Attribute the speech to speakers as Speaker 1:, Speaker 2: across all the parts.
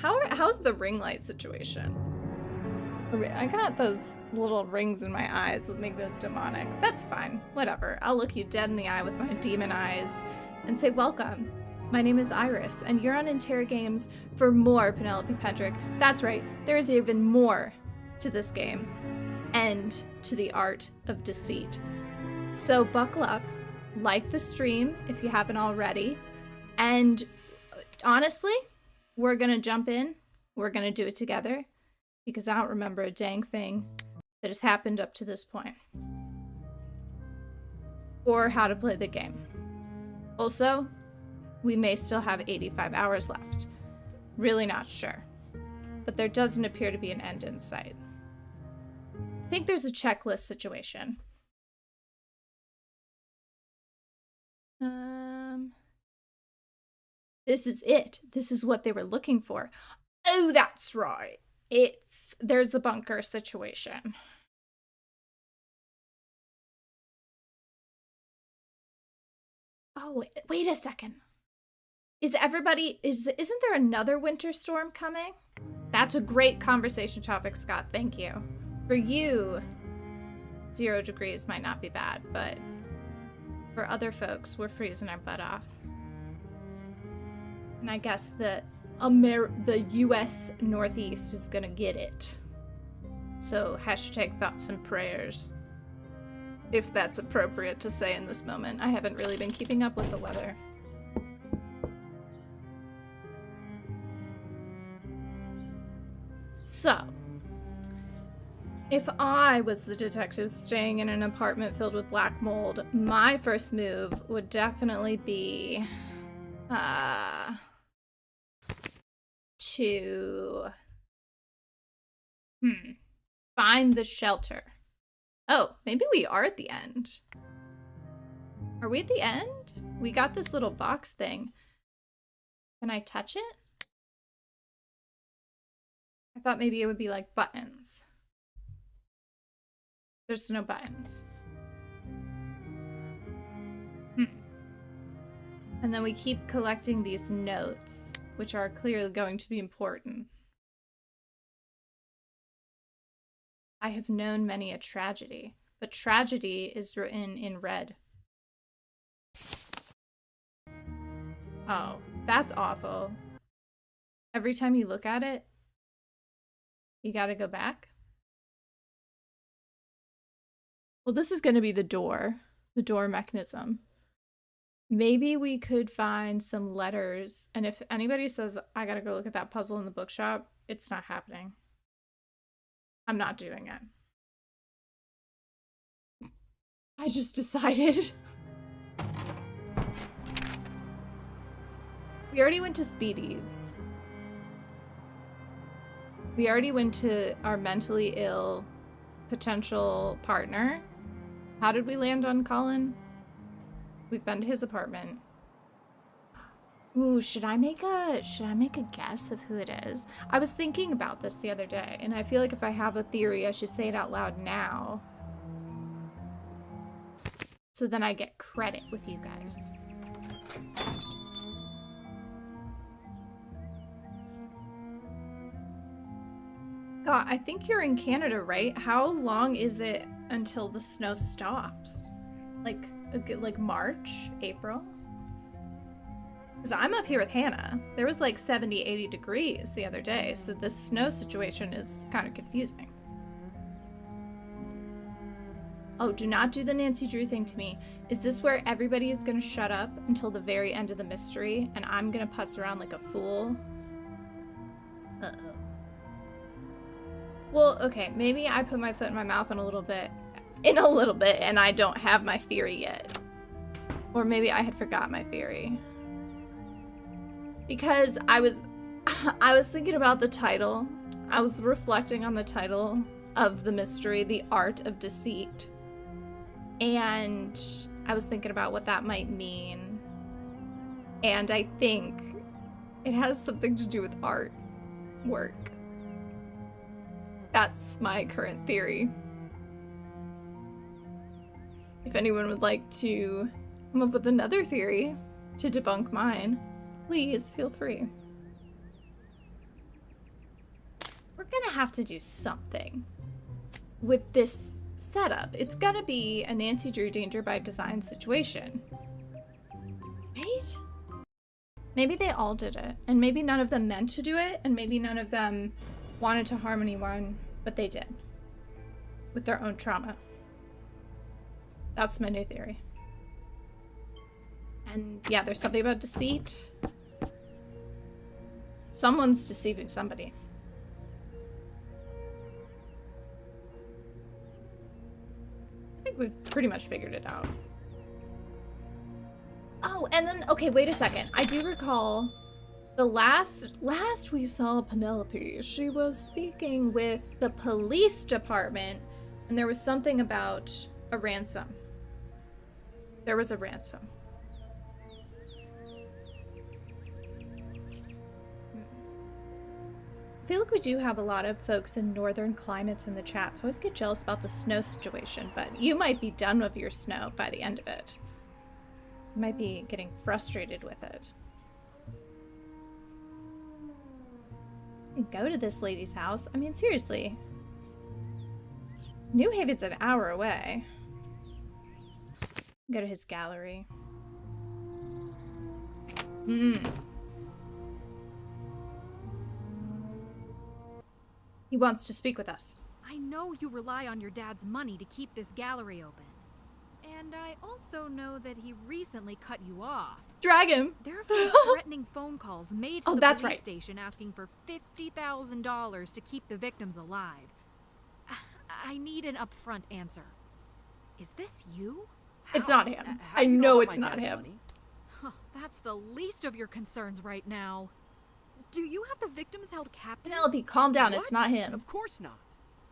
Speaker 1: How's the ring light situation? I got those little rings in my eyes that make me look demonic. That's fine. Whatever. I'll look you dead in the eye with my demon eyes and say, welcome. My name is Iris, and you're on Interrogames for more Penelope Pendrick. That's right. There is even more to this game and to the art of deceit. So buckle up, like the stream if you haven't already, and honestly, we're gonna jump in. We're gonna do it together because I don't remember a dang thing that has happened up to this point or how to play the game. Also, we may still have 85 hours left. Really not sure. But there doesn't appear to be an end in sight. I think there's a checklist situation. This is it. This is what they were looking for. Oh, that's right. There's the bunker situation. Oh, wait a second. Isn't there another winter storm coming? That's a great conversation topic, Scott. Thank you. For you, 0 degrees might not be bad, but for other folks, we're freezing our butt off. And I guess the US Northeast is gonna get it. So hashtag thoughts and prayers. If that's appropriate to say in this moment. I haven't really been keeping up with the weather. So, if I was the detective staying in an apartment filled with black mold, my first move would definitely be to find the shelter. Oh, maybe we are at the end. Are we at the end? We got this little box thing. Can I touch it? I thought maybe it would be like buttons. There's no buttons. And then we keep collecting these notes, which are clearly going to be important. I have known many a tragedy, but tragedy is written in red. Oh, that's awful. Every time you look at it, you gotta go back. Well, this is gonna be the door mechanism. Maybe we could find some letters, and if anybody says, I gotta go look at that puzzle in the bookshop, it's not happening. I'm not doing it. I just decided. We already went to Speedy's. We already went to our mentally ill potential partner. How did we land on Colin? We've been to his apartment. Ooh, should I make a guess of who it is? I was thinking about this the other day, and I feel like if I have a theory, I should say it out loud now. So then I get credit with you guys. God, I think you're in Canada, right? How long is it until the snow stops? Like March, April? Because I'm up here with Hannah. There was like 70, 80 degrees the other day, so this snow situation is kind of confusing. Oh, do not do the Nancy Drew thing to me. Is this where everybody is going to shut up until the very end of the mystery, and I'm going to putz around like a fool? Uh-oh. Well, okay, maybe I put my foot in my mouth in a little bit, and I don't have my theory yet. Or maybe I had forgot my theory. Because I was thinking about the title. I was reflecting on the title of the mystery, The Art of Deceit. And I was thinking about what that might mean. And I think it has something to do with art work. That's my current theory. If anyone would like to come up with another theory to debunk mine, please feel free. we're gonna have to do something with this setup. It's gonna be a Nancy Drew danger by design situation. Right? Maybe they all did it, and maybe none of them meant to do it, and maybe none of them wanted to harm anyone, but they did. With their own trauma. That's my new theory. And yeah, there's something about deceit. Someone's deceiving somebody. I think we've pretty much figured it out. Oh, and then, okay, wait a second. I do recall the last we saw Penelope, she was speaking with the police department, and there was something about a ransom. There was a ransom. I feel like we do have a lot of folks in northern climates in the chat, so I always get jealous about the snow situation, but you might be done with your snow by the end of it. You might be getting frustrated with it. Go to this lady's house. I mean, seriously. New Haven's an hour away. Go to his gallery. He wants to speak with us.
Speaker 2: I know you rely on your dad's money to keep this gallery open. And I also know that he recently cut you off.
Speaker 1: Drag him!
Speaker 2: There have been threatening phone calls made to the police station asking for $50,000 to keep the victims alive. I need an upfront answer. Is this you?
Speaker 1: It's not him. I know it's not him.
Speaker 2: That's the least of your concerns right now. Do you have the victims held captive?
Speaker 1: Penelope, calm down.
Speaker 3: What?
Speaker 1: It's not him.
Speaker 3: Of course not.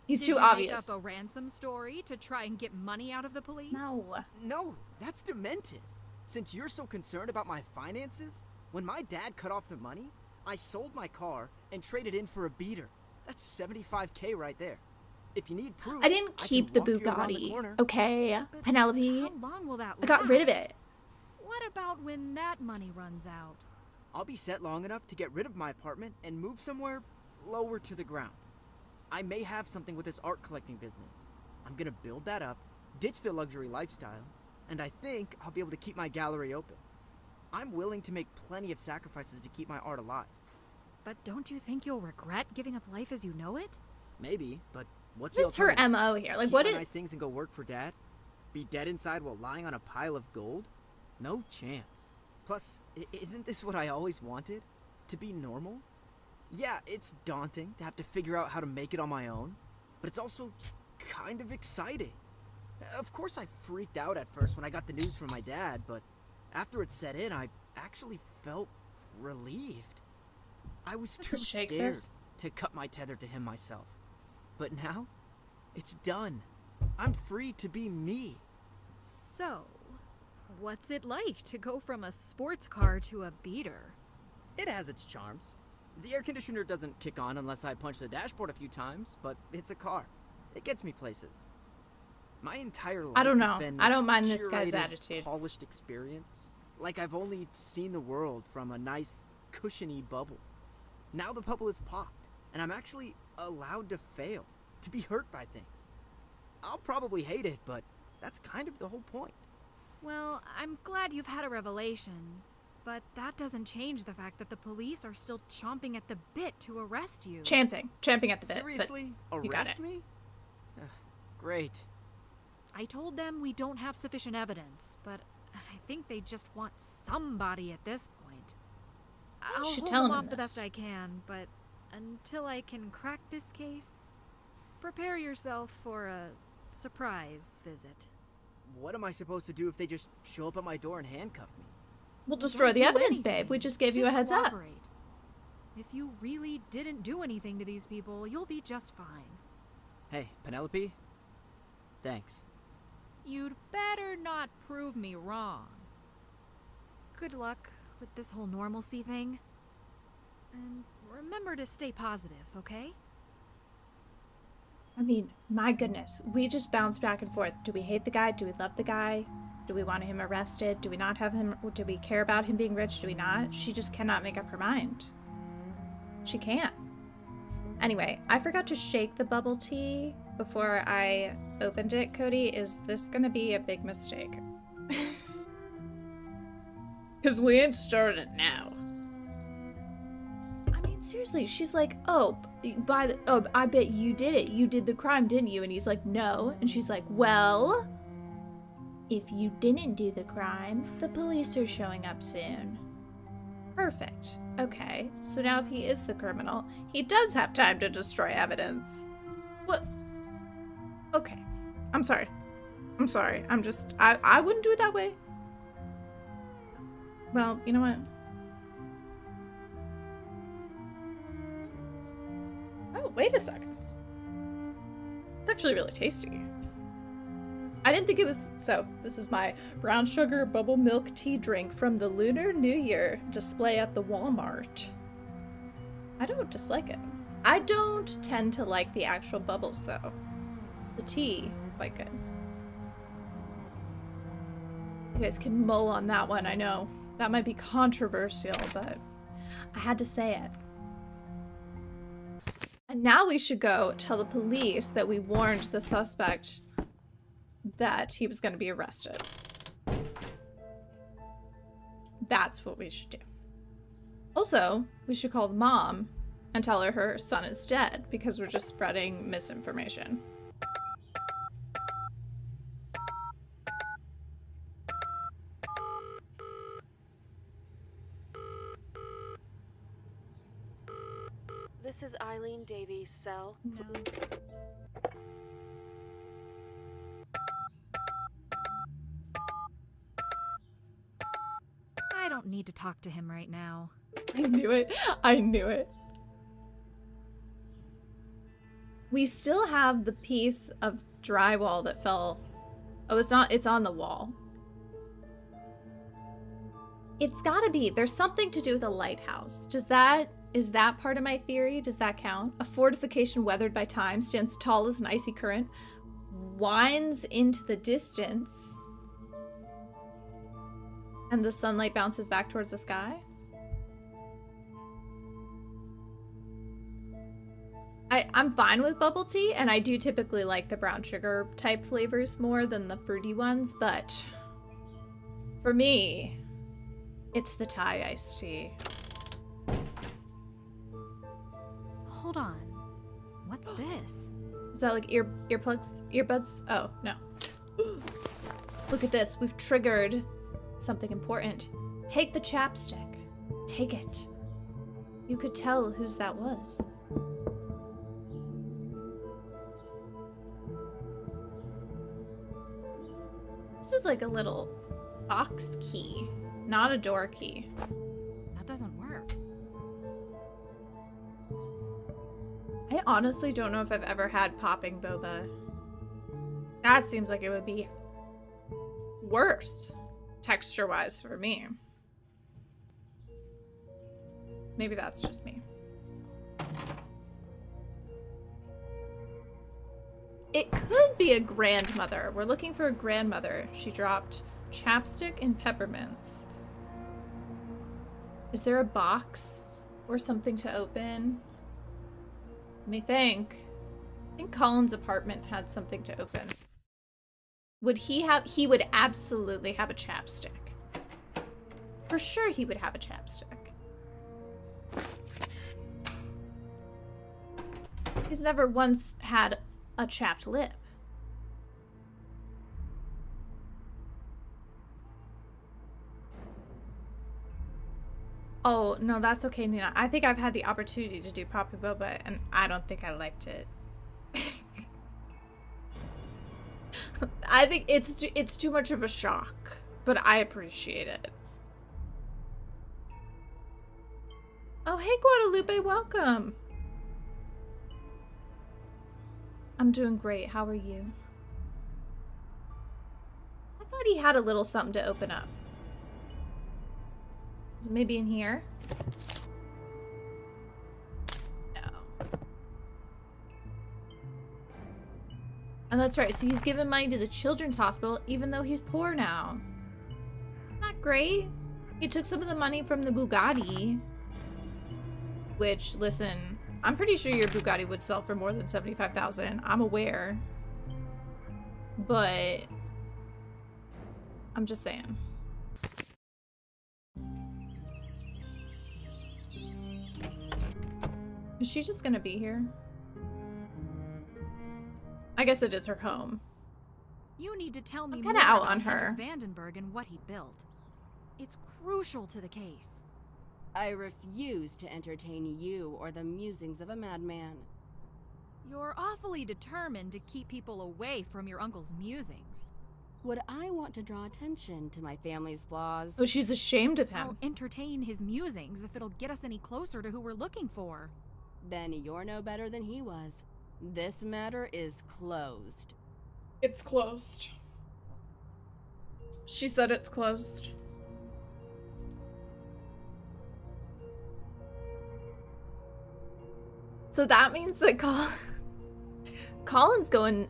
Speaker 1: He's too obvious.
Speaker 2: Did you make up a ransom story to try and get money out of the police?
Speaker 1: No.
Speaker 3: No, that's demented. Since you're so concerned about my finances, when my dad cut off the money, I sold my car and traded in for a beater. That's $75K right there. If you need proof,
Speaker 1: I didn't keep the Bugatti. Okay,
Speaker 2: But
Speaker 1: Penelope.
Speaker 2: how long will that last?
Speaker 1: I got rid of it.
Speaker 2: What about when that money runs out?
Speaker 3: I'll be set long enough to get rid of my apartment and move somewhere lower to the ground. I may have something with this art collecting business. I'm gonna build that up, ditch the luxury lifestyle, and I think I'll be able to keep my gallery open. I'm willing to make plenty of sacrifices to keep my art alive.
Speaker 2: But don't you think you'll regret giving up life as you know it?
Speaker 3: Maybe, but what's
Speaker 1: What's her MO here? Like,
Speaker 3: keep
Speaker 1: what
Speaker 3: my
Speaker 1: is...
Speaker 3: nice things and go work for Dad? Be dead inside while lying on a pile of gold? No chance. Plus, isn't this what I always wanted? To be normal? Yeah, it's daunting to have to figure out how to make it on my own, but it's also kind of exciting. Of course I freaked out at first when I got the news from my dad, but after it set in, I actually felt relieved. I was too scared to cut my tether to him myself. But now, it's done. I'm free to be me.
Speaker 2: So, what's it like to go from a sports car to a beater?
Speaker 3: It has its charms. The air conditioner doesn't kick on unless I punch the dashboard a few times, but it's a car. It gets me places. My entire life
Speaker 1: I don't know.
Speaker 3: has been
Speaker 1: I don't mind
Speaker 3: this
Speaker 1: this guy's
Speaker 3: curated,
Speaker 1: attitude.
Speaker 3: polished experience. Like I've only seen the world from a nice, cushiony bubble. Now the bubble is popped, and I'm actually allowed to fail, to be hurt by things. I'll probably hate it, but that's kind of the whole point.
Speaker 2: Well, I'm glad you've had a revelation, but that doesn't change the fact that the police are still chomping at the bit to arrest you.
Speaker 1: Champing at the bit.
Speaker 3: Seriously? Arrest me? Great.
Speaker 2: I told them we don't have sufficient evidence, but I think they just want somebody at this point. I'll hold them off the best I can, but until I can crack this case, prepare yourself for a surprise visit.
Speaker 3: What am I supposed to do if they just show up at my door and handcuff me?
Speaker 1: We'll destroy the evidence, babe. We just gave you a heads up.
Speaker 2: If you really didn't do anything to these people, you'll be just fine.
Speaker 3: Hey, Penelope. Thanks.
Speaker 2: You'd better not prove me wrong. Good luck with this whole normalcy thing. And remember to stay positive, okay?
Speaker 1: I mean, my goodness. We just bounce back and forth. Do we hate the guy? Do we love the guy? Do we want him arrested? Do we not have him? Do we care about him being rich? Do we not? She just cannot make up her mind. She can't. Anyway, I forgot to shake the bubble tea before I opened it, Cody. Is this gonna be a big mistake? Because we ain't started now. I mean, seriously, she's like, oh, I bet you did it. You did the crime, didn't you? And he's like, no. And she's like, well, if you didn't do the crime, the police are showing up soon. Perfect. Okay, so now if he is the criminal, he does have time to destroy evidence. What? Okay. I'm sorry. I'm sorry. I wouldn't do it that way. Well, you know what? Oh, wait a second. It's actually really tasty. I didn't think it was... So, this is my brown sugar bubble milk tea drink from the Lunar New Year display at the Walmart. I don't dislike it. I don't tend to like the actual bubbles, though. The tea, quite good. You guys can mull on that one, I know. That might be controversial, but I had to say it. And now we should go tell the police that we warned the suspect that he was going to be arrested. That's what we should do. Also, we should call mom and tell her son is dead because we're just spreading misinformation.
Speaker 4: This is Eileen Davies' cell.
Speaker 1: No.
Speaker 2: I don't need to talk to him right now.
Speaker 1: I knew it. I knew it. We still have the piece of drywall that fell. Oh, it's on the wall. It's gotta be. There's something to do with a lighthouse. Is that part of my theory? Does that count? A fortification weathered by time stands tall as an icy current, winds into the distance, and the sunlight bounces back towards the sky? I'm fine with bubble tea, and I do typically like the brown sugar type flavors more than the fruity ones, but for me, it's the Thai iced tea.
Speaker 2: Hold on. What's this?
Speaker 1: Is that like earplugs? Earbuds? Oh, no. Look at this. We've triggered something important. Take the chapstick. Take it. You could tell whose that was. This is like a little box key, not a door key.
Speaker 2: That doesn't work.
Speaker 1: I honestly don't know if I've ever had popping boba. That seems like it would be worse, texture-wise, for me. Maybe that's just me. It could be a grandmother. We're looking for a grandmother. She dropped chapstick and peppermints. Is there a box or something to open? Let me think. I think Colin's apartment had something to open. Would he have... He would absolutely have a chapstick. For sure he would have a chapstick. He's never once had a chapped lip. Oh, no, that's okay, Nina. I think I've had the opportunity to do Papa Boba, and I don't think I liked it. I think it's too much of a shock, but I appreciate it. Oh, hey, Guadalupe, welcome. I'm doing great. How are you? I thought he had a little something to open up. Is it maybe in here? No. And that's right. So he's given money to the children's hospital, even though he's poor now. Not great. He took some of the money from the Bugatti. Which, listen, I'm pretty sure your Bugatti would sell for more than 75,000. I'm aware. But I'm just saying. Is she just gonna be here? I guess it is her home.
Speaker 2: You need to tell me
Speaker 1: I'm
Speaker 2: more
Speaker 1: out
Speaker 2: about
Speaker 1: on her.
Speaker 2: Vandenberg and what he built. It's crucial to the case.
Speaker 5: I refuse to entertain you or the musings of a madman.
Speaker 2: You're awfully determined to keep people away from your uncle's musings.
Speaker 5: Would I want to draw attention to my family's flaws?
Speaker 1: Oh, she's ashamed of him.
Speaker 2: I'll entertain his musings if it'll get us any closer to who we're looking for.
Speaker 5: Then you're no better than he was. This matter is closed.
Speaker 1: It's closed. She said it's closed. So that means that Colin's going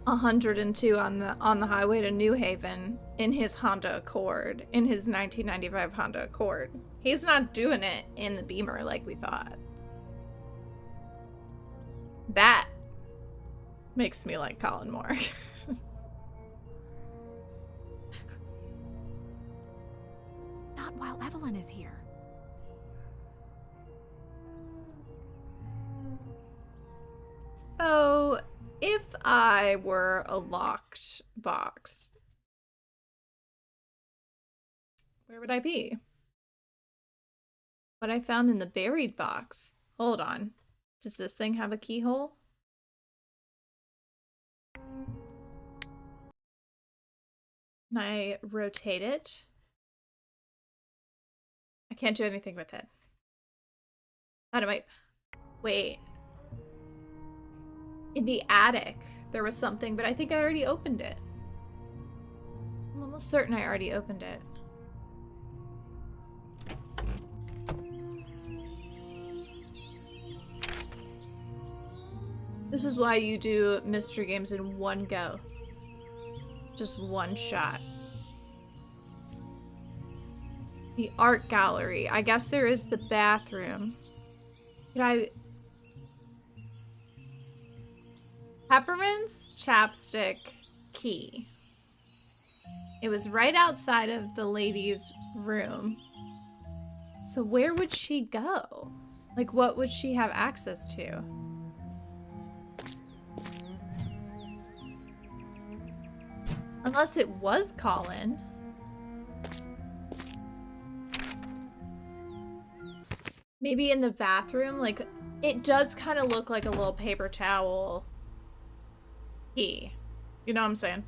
Speaker 1: 102 on the highway to New Haven in his Honda Accord, in his 1995 Honda Accord. He's not doing it in the Beamer like we thought. That makes me like Colin more.
Speaker 2: Not while Evelyn is here.
Speaker 1: So, if I were a locked box, where would I be? What I found in the buried box. Hold on. Does this thing have a keyhole? Can I rotate it? I can't do anything with it. Thought it might... Wait. In the attic, there was something, but I think I already opened it. I'm almost certain I already opened it. This is why you do mystery games in one go. Just one shot. The art gallery. I guess there is the bathroom. Could I... Peppermint's chapstick key. It was right outside of the lady's room. So where would she go? Like, what would she have access to? Unless it was Colin. Maybe in the bathroom? Like, it does kind of look like a little paper towel key. You know what I'm saying?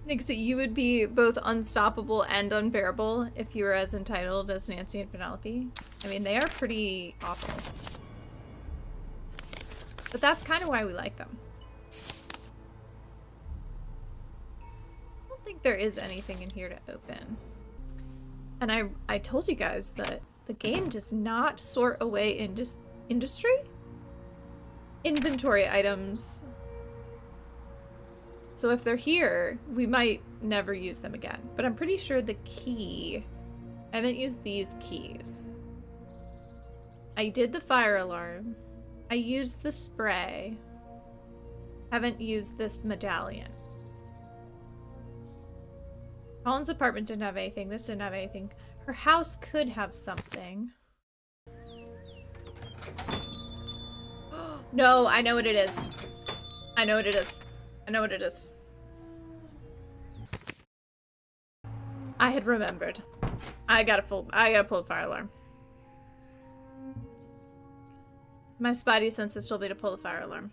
Speaker 1: Nixie, you would be both unstoppable and unbearable if you were as entitled as Nancy and Penelope. I mean, they are pretty awful. But that's kind of why we like them. I don't think there is anything in here to open. And I told you guys that the game does not sort away industry? Inventory items. So if they're here, we might never use them again. But I'm pretty sure the key... I haven't used these keys. I did the fire alarm. I used the spray. Haven't used this medallion. Colin's apartment didn't have anything. This didn't have anything. Her house could have something. No, I know what it is. I know what it is. I know what it is. I had remembered. I gotta pull the fire alarm. My spidey senses told me to pull the fire alarm.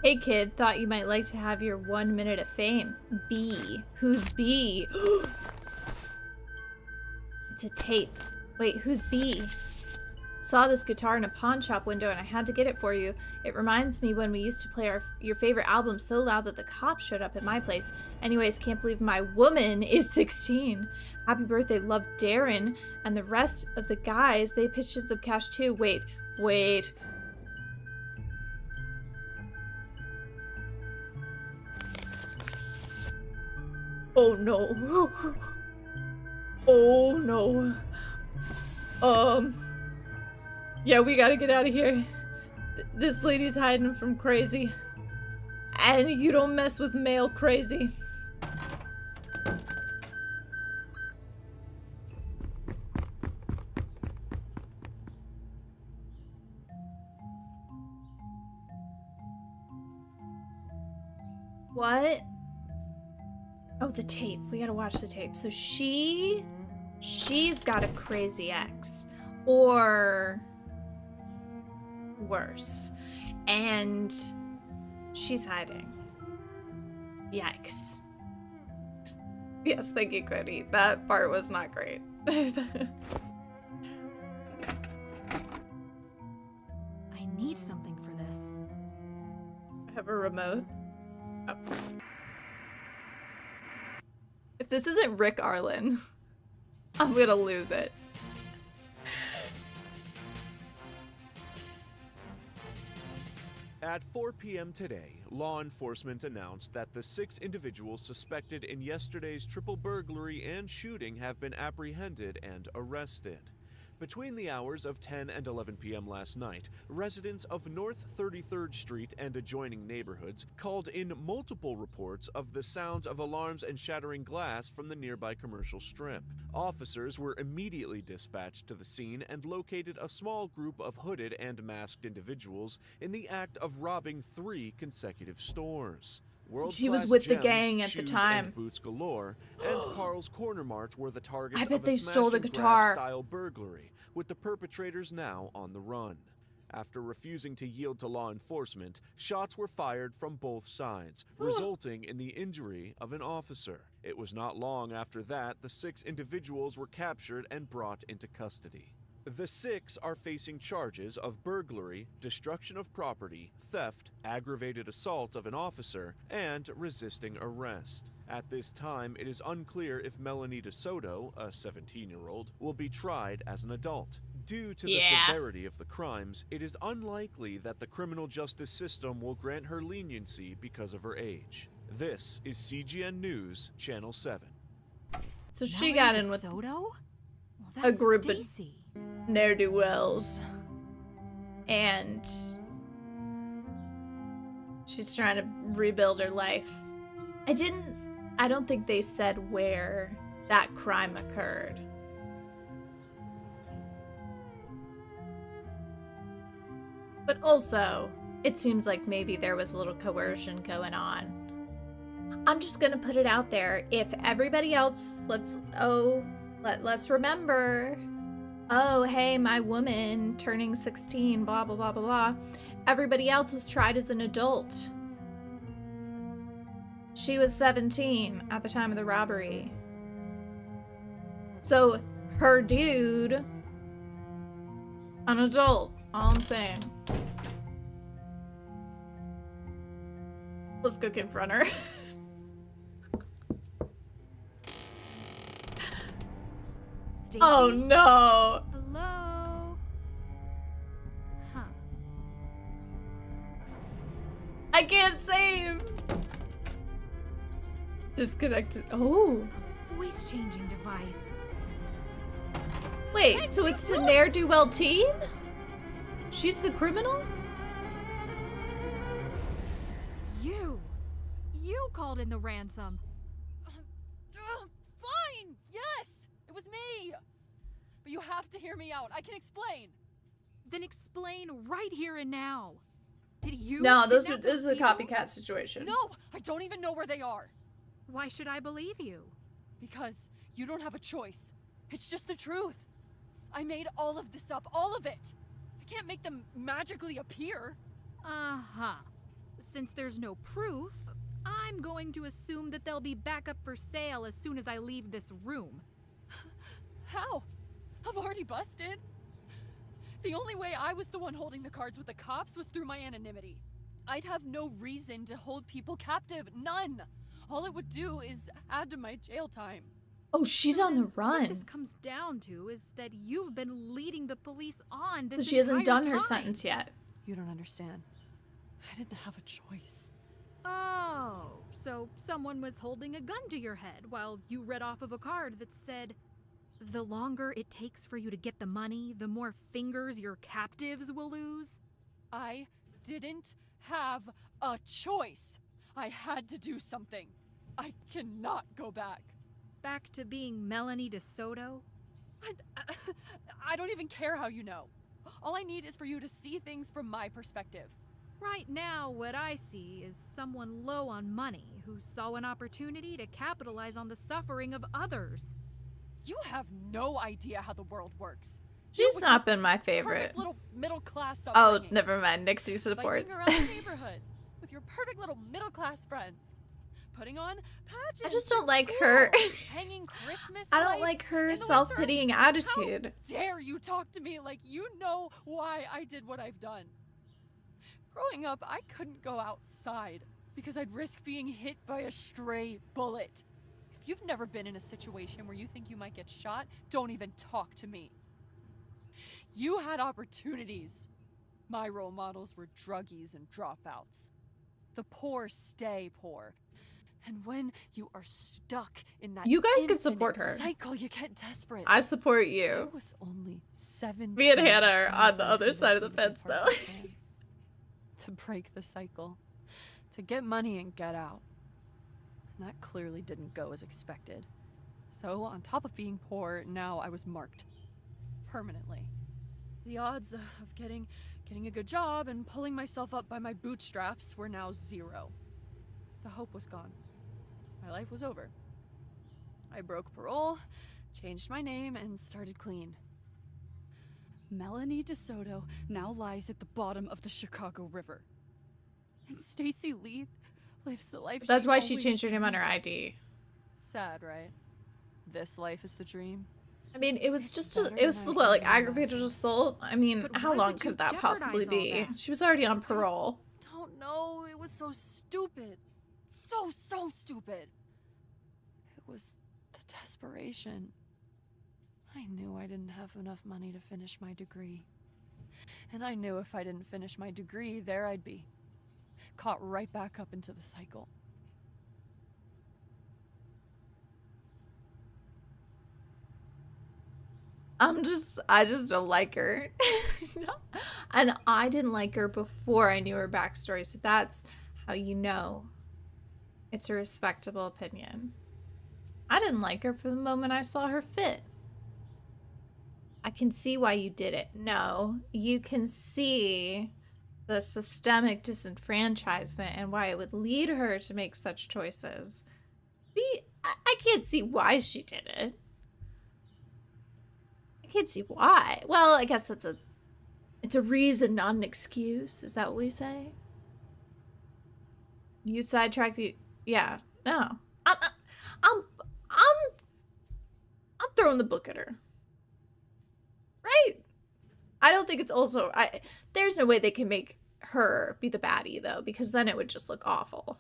Speaker 1: Hey kid, thought you might like to have your 1 minute of fame. B. Who's B? It's a tape. Wait, who's B? Saw this guitar in a pawn shop window and I had to get it for you. It reminds me when we used to play your favorite album so loud that the cops showed up at my place. Anyways, can't believe my woman is 16. Happy birthday, love, Darren. And the rest of the guys, they pitched in some cash too. Wait. Oh no. Oh no. Yeah, we gotta get out of here. This lady's hiding from crazy. And you don't mess with male crazy. What? Oh, the tape. We gotta watch the tape. So she's got a crazy ex. Or worse. And she's hiding. Yikes. Yes, thank you, Cody. That part was not great.
Speaker 2: I need something for this.
Speaker 1: I have a remote. Oh. If this isn't Rick Arlen, I'm gonna lose it.
Speaker 6: At 4 p.m. today, law enforcement announced that the 6 individuals suspected in yesterday's triple burglary and shooting have been apprehended and arrested. Between the hours of 10 and 11 p.m. last night, residents of North 33rd Street and adjoining neighborhoods called in multiple reports of the sounds of alarms and shattering glass from the nearby commercial strip. Officers were immediately dispatched to the scene and located a small group of hooded and masked individuals in the act of robbing 3 consecutive stores.
Speaker 1: She was with the gang at the time.
Speaker 6: And boots galore, and Carl's Corner Mart were the targets
Speaker 1: I bet
Speaker 6: of
Speaker 1: they
Speaker 6: a
Speaker 1: stole the
Speaker 6: smash and
Speaker 1: guitar.
Speaker 6: grab style burglary, with the perpetrators now on the run. After refusing to yield to law enforcement, shots were fired from both sides, resulting in the injury of an officer. It was not long after that the 6 individuals were captured and brought into custody. The 6 are facing charges of burglary, destruction of property, theft, aggravated assault of an officer, and resisting arrest. At this time, it is unclear if Melanie DeSoto, a 17-year-old, will be tried as an adult. Due to the severity of the crimes, it is unlikely that the criminal justice system will grant her leniency because of her age. This is CGN News, Channel 7.
Speaker 1: So she got in with
Speaker 2: Soto?
Speaker 1: a group of
Speaker 2: Stacy.
Speaker 1: ne'er-do-wells. And she's trying to rebuild her life. I don't think they said where that crime occurred. But also, it seems like maybe there was a little coercion going on. I'm just gonna put it out there. If everybody else, let's remember, oh, hey, my woman turning 16, blah, blah, blah, blah, blah. Everybody else was tried as an adult. She was 17 at the time of the robbery. So, her dude, an adult, all I'm saying. Let's go confront her.
Speaker 2: Stacy?
Speaker 1: Oh no!
Speaker 2: Hello? Huh.
Speaker 1: I can't save! Disconnected. Oh.
Speaker 2: A voice-changing device.
Speaker 1: Wait, so it's the ne'er-do-well teen? She's the criminal?
Speaker 2: You called in the ransom.
Speaker 7: Fine! Yes! It was me! But you have to hear me out. I can explain.
Speaker 2: Then explain right here and now. Did you?
Speaker 1: No, this
Speaker 2: kidnap
Speaker 1: is a
Speaker 2: those people?
Speaker 1: copycat situation.
Speaker 7: No! I don't even know where they are.
Speaker 2: Why should I believe you?
Speaker 7: Because you don't have a choice. It's just the truth. I made all of this up. All of it. I can't make them magically appear.
Speaker 2: Uh-huh. Since there's no proof, I'm going to assume that they'll be back up for sale as soon as I leave this room.
Speaker 7: How? I'm already busted. The only way I was the one holding the cards with the cops was through my anonymity. I'd have no reason to hold people captive. None. All it would do is add to my jail time.
Speaker 1: Oh, she's on the run.
Speaker 2: What this comes down to is that you've been leading the police on this
Speaker 1: So she hasn't done her
Speaker 2: time.
Speaker 1: sentence yet.
Speaker 7: You don't understand. I didn't have a choice.
Speaker 2: Oh, so someone was holding a gun to your head while you read off of a card that said, "The longer it takes for you to get the money, the more fingers your captives will lose."
Speaker 7: I didn't have a choice. I had to do something. I cannot go back.
Speaker 2: Back to being Melanie DeSoto?
Speaker 7: I don't even care how you know. All I need is for you to see things from my perspective.
Speaker 2: Right now, what I see is someone low on money who saw an opportunity to capitalize on the suffering of others.
Speaker 7: You have no idea how the world works.
Speaker 1: She's not been my favorite.
Speaker 7: Perfect little middle class
Speaker 1: Oh,
Speaker 7: upbringing.
Speaker 1: never mind. Nixie supports.
Speaker 7: Biking around the neighborhood with your perfect little middle class friends. Putting on pageants.
Speaker 1: I just don't like her.
Speaker 7: Hanging Christmas
Speaker 1: I don't
Speaker 7: lights
Speaker 1: like her
Speaker 7: in the
Speaker 1: self-pitying
Speaker 7: winter.
Speaker 1: attitude.
Speaker 7: How dare you talk to me like you know why I did what I've done? Growing up, I couldn't go outside because I'd risk being hit by a stray bullet. If you've never been in a situation where you think you might get shot, don't even talk to me. You had opportunities. My role models were druggies and dropouts. The poor stay poor. And when you are stuck in that
Speaker 1: You guys can
Speaker 7: infinite
Speaker 1: support her.
Speaker 7: cycle, you get desperate.
Speaker 1: I support
Speaker 7: I
Speaker 1: you.
Speaker 7: was only 7.
Speaker 1: Me and Hannah are on the other side of the fence, though.
Speaker 7: To break the cycle. To get money and get out. And that clearly didn't go as expected. So, on top of being poor, now I was marked. Permanently. The odds of getting a good job and pulling myself up by my bootstraps were now 0. The hope was gone. My life was over. I broke parole, changed my name, and started clean. Melanie DeSoto now lies at the bottom of the Chicago River. And Stacy Leith lives the life
Speaker 1: That's why she
Speaker 7: always
Speaker 1: changed her name on her
Speaker 7: dreamed of.
Speaker 1: ID.
Speaker 7: Sad, right? This life is the dream.
Speaker 1: I mean, it was just
Speaker 7: better
Speaker 1: it was
Speaker 7: than I
Speaker 1: what, like
Speaker 7: ever
Speaker 1: aggravated assault? I mean,
Speaker 2: But
Speaker 1: how
Speaker 2: why
Speaker 1: long
Speaker 2: would you
Speaker 1: could that
Speaker 2: jeopardize
Speaker 1: possibly
Speaker 2: all
Speaker 1: be?
Speaker 2: that?
Speaker 1: She was already on parole.
Speaker 7: Don't know. It was so stupid. So stupid. It was the desperation. I knew I didn't have enough money to finish my degree. And I knew if I didn't finish my degree, there I'd be. Caught right back up into the cycle.
Speaker 1: I just don't like her. And I didn't like her before I knew her backstory, so that's how you know it's a respectable opinion. I didn't like her from the moment I saw her fit. I can see why you did it. No, you can see the systemic disenfranchisement and why it would lead her to make such choices. I can't see why she did it. I can't see why. Well, I guess it's a reason, not an excuse. Is that what we say? You sidetrack the, yeah, no. I'm throwing the book at her. Right? I don't think it's also, there's no way they can make her be the baddie though, because then it would just look awful.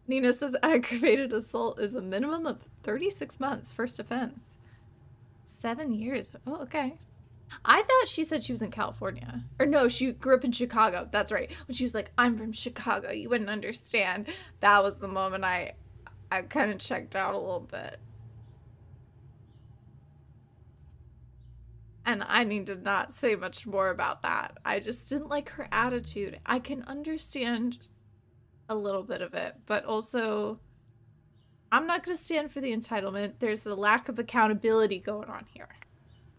Speaker 1: Nina says aggravated assault is a minimum of 36 months, first offense. 7 years. Oh, okay. I thought she said she was in California. Or no, she grew up in Chicago. That's right. When she was like, I'm from Chicago, you wouldn't understand. That was the moment I kind of checked out a little bit. And I need to not say much more about that. I just didn't like her attitude. I can understand a little bit of it, but also I'm not going to stand for the entitlement. There's a lack of accountability going on here.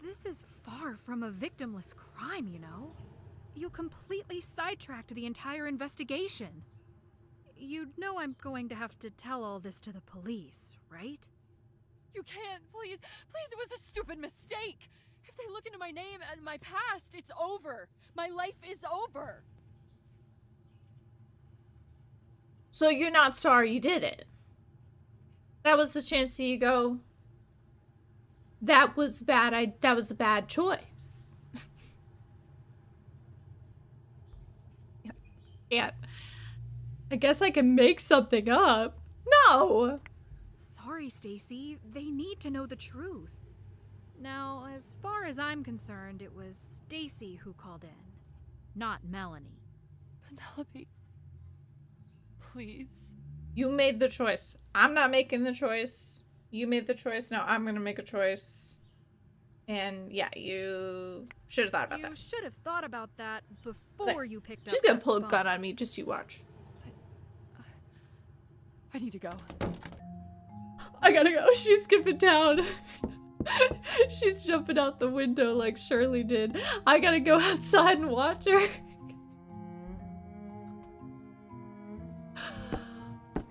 Speaker 2: This is far from a victimless crime, you know? You completely sidetracked the entire investigation. You know I'm going to have to tell all this to the police, right?
Speaker 7: You can't, please. Please, it was a stupid mistake. If they look into my name and my past, it's over. My life is over.
Speaker 1: So you're not sorry you did it? That was the chance that you go, that was bad. That was a bad choice. Yeah. I guess I can make something up. No.
Speaker 2: Sorry, Stacy. They need to know the truth. Now, as far as I'm concerned, it was Stacy who called in, not Melanie.
Speaker 7: Penelope. Please.
Speaker 1: You made the choice. I'm not making the choice. You made the choice. Now I'm gonna make a choice. And yeah, you should have thought about that.
Speaker 2: You should have thought about that before you picked up.
Speaker 1: She's gonna pull a gun on me. Just you watch.
Speaker 7: I need to go.
Speaker 1: I gotta go. She's skipping town. She's jumping out the window like Shirley did. I gotta go outside and watch her.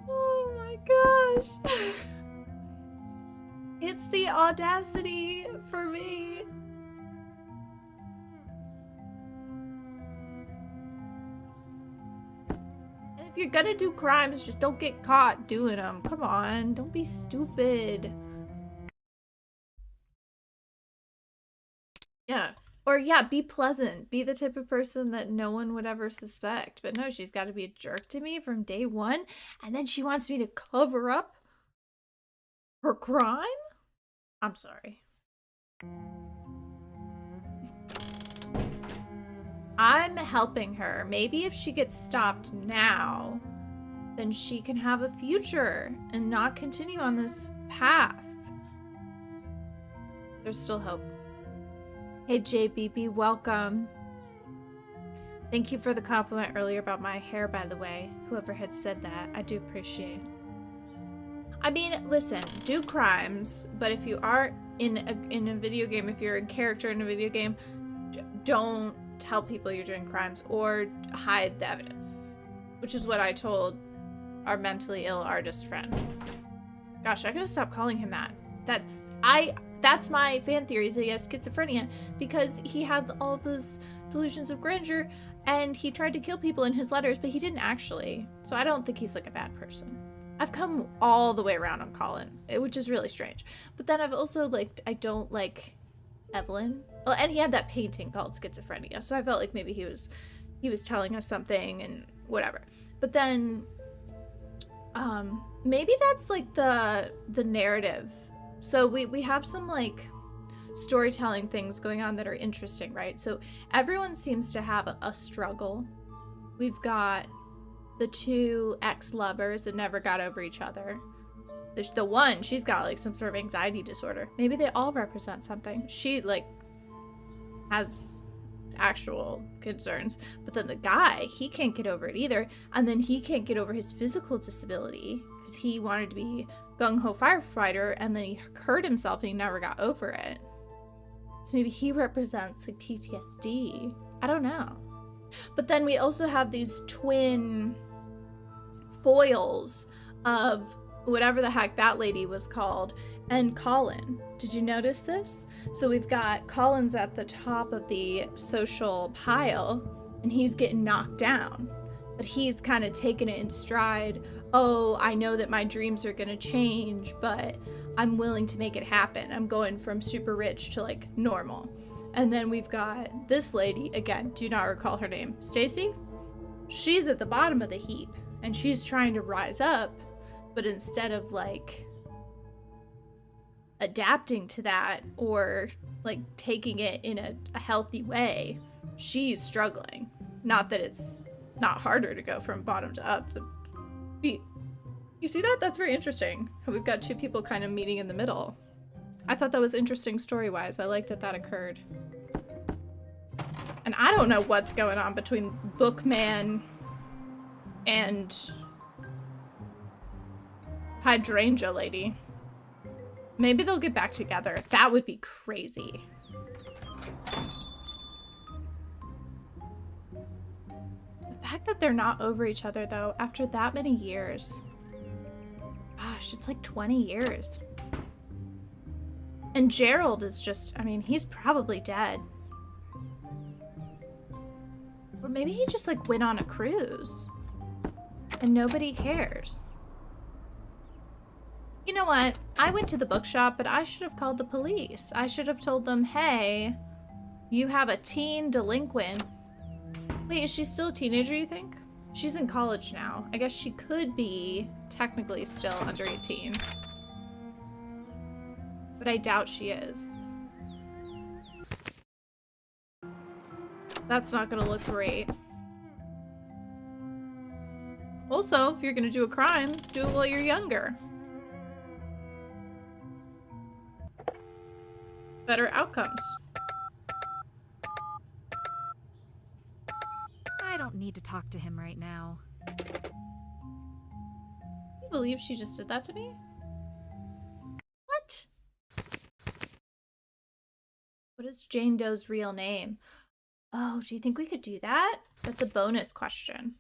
Speaker 1: Oh my gosh. It's the audacity for me. And if you're gonna do crimes, just don't get caught doing them. Come on, don't be stupid. Yeah. Or yeah, be pleasant. Be the type of person that no one would ever suspect. But no, she's got to be a jerk to me from day one. And then she wants me to cover up her crime? I'm sorry. I'm helping her. Maybe if she gets stopped now, then she can have a future and not continue on this path. There's still hope. Hey JBB, welcome. Thank you for the compliment earlier about my hair, by the way. Whoever had said that, I do appreciate. I mean, listen, do crimes, but if you are in a video game, if you're a character in a video game, don't tell people you're doing crimes or hide the evidence, which is what I told our mentally ill artist friend. Gosh, I gotta stop calling him that. That's my fan theory, is that he has schizophrenia because he had all of those delusions of grandeur and he tried to kill people in his letters, but he didn't actually. So I don't think he's like a bad person. I've come all the way around on Colin, which is really strange. But then I've also I don't like Evelyn. Well, and he had that painting called Schizophrenia, so I felt like maybe he was telling us something and whatever. But then maybe that's like the narrative. So we have some like storytelling things going on that are interesting, right? So everyone seems to have a struggle. We've got the two ex-lovers that never got over each other. There's the one, she's got like some sort of anxiety disorder. Maybe they all represent something. She like has actual concerns, but then the guy, he can't get over it either, and then he can't get over his physical disability because he wanted to be gung-ho firefighter and then he hurt himself and he never got over it. So maybe he represents like PTSD. I don't know. But then we also have these twin foils of whatever the heck that lady was called and Colin. Did you notice this? So we've got Colin's at the top of the social pile and he's getting knocked down, but he's kind of taking it in stride. Oh, I know that my dreams are gonna change, but I'm willing to make it happen. I'm going from super rich to like normal. And then we've got this lady, again, do not recall her name, Stacy? She's at the bottom of the heap and she's trying to rise up, but instead of like adapting to that or like taking it in a healthy way, she's struggling. Not that it's not harder to go from bottom to up. You see that? That's very interesting. We've got two people kind of meeting in the middle. I thought that was interesting story-wise. I like that that occurred. And I don't know what's going on between Bookman and Hydrangea Lady. Maybe they'll get back together. That would be crazy. The fact that they're not over each other, though, after that many years. Gosh, it's like 20 years. And Gerald is just, I mean, he's probably dead. Or maybe he just like went on a cruise and nobody cares. You know what? I went to the bookshop, but I should have called the police. I should have told them, hey, you have a teen delinquent. Wait, is she still a teenager, you think? She's in college now. I guess she could be technically still under 18. But I doubt she is. That's not gonna look great. Also, if you're gonna do a crime, do it while you're younger. Better outcomes.
Speaker 2: I don't need to talk to him right now.
Speaker 1: You believe she just did that to me? What? What is Jane Doe's real name? Oh, do you think we could do that? That's a bonus question.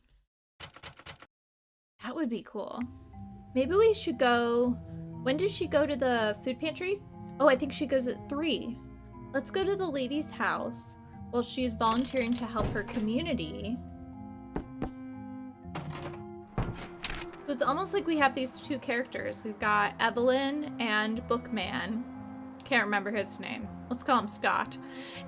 Speaker 1: That would be cool. Maybe we should go... When does she go to the food pantry? Oh, I think she goes at 3. Let's go to the lady's house while she's volunteering to help her community. It's almost like we have these two characters. We've got Evelyn and Bookman. Can't remember his name. Let's call him Scott.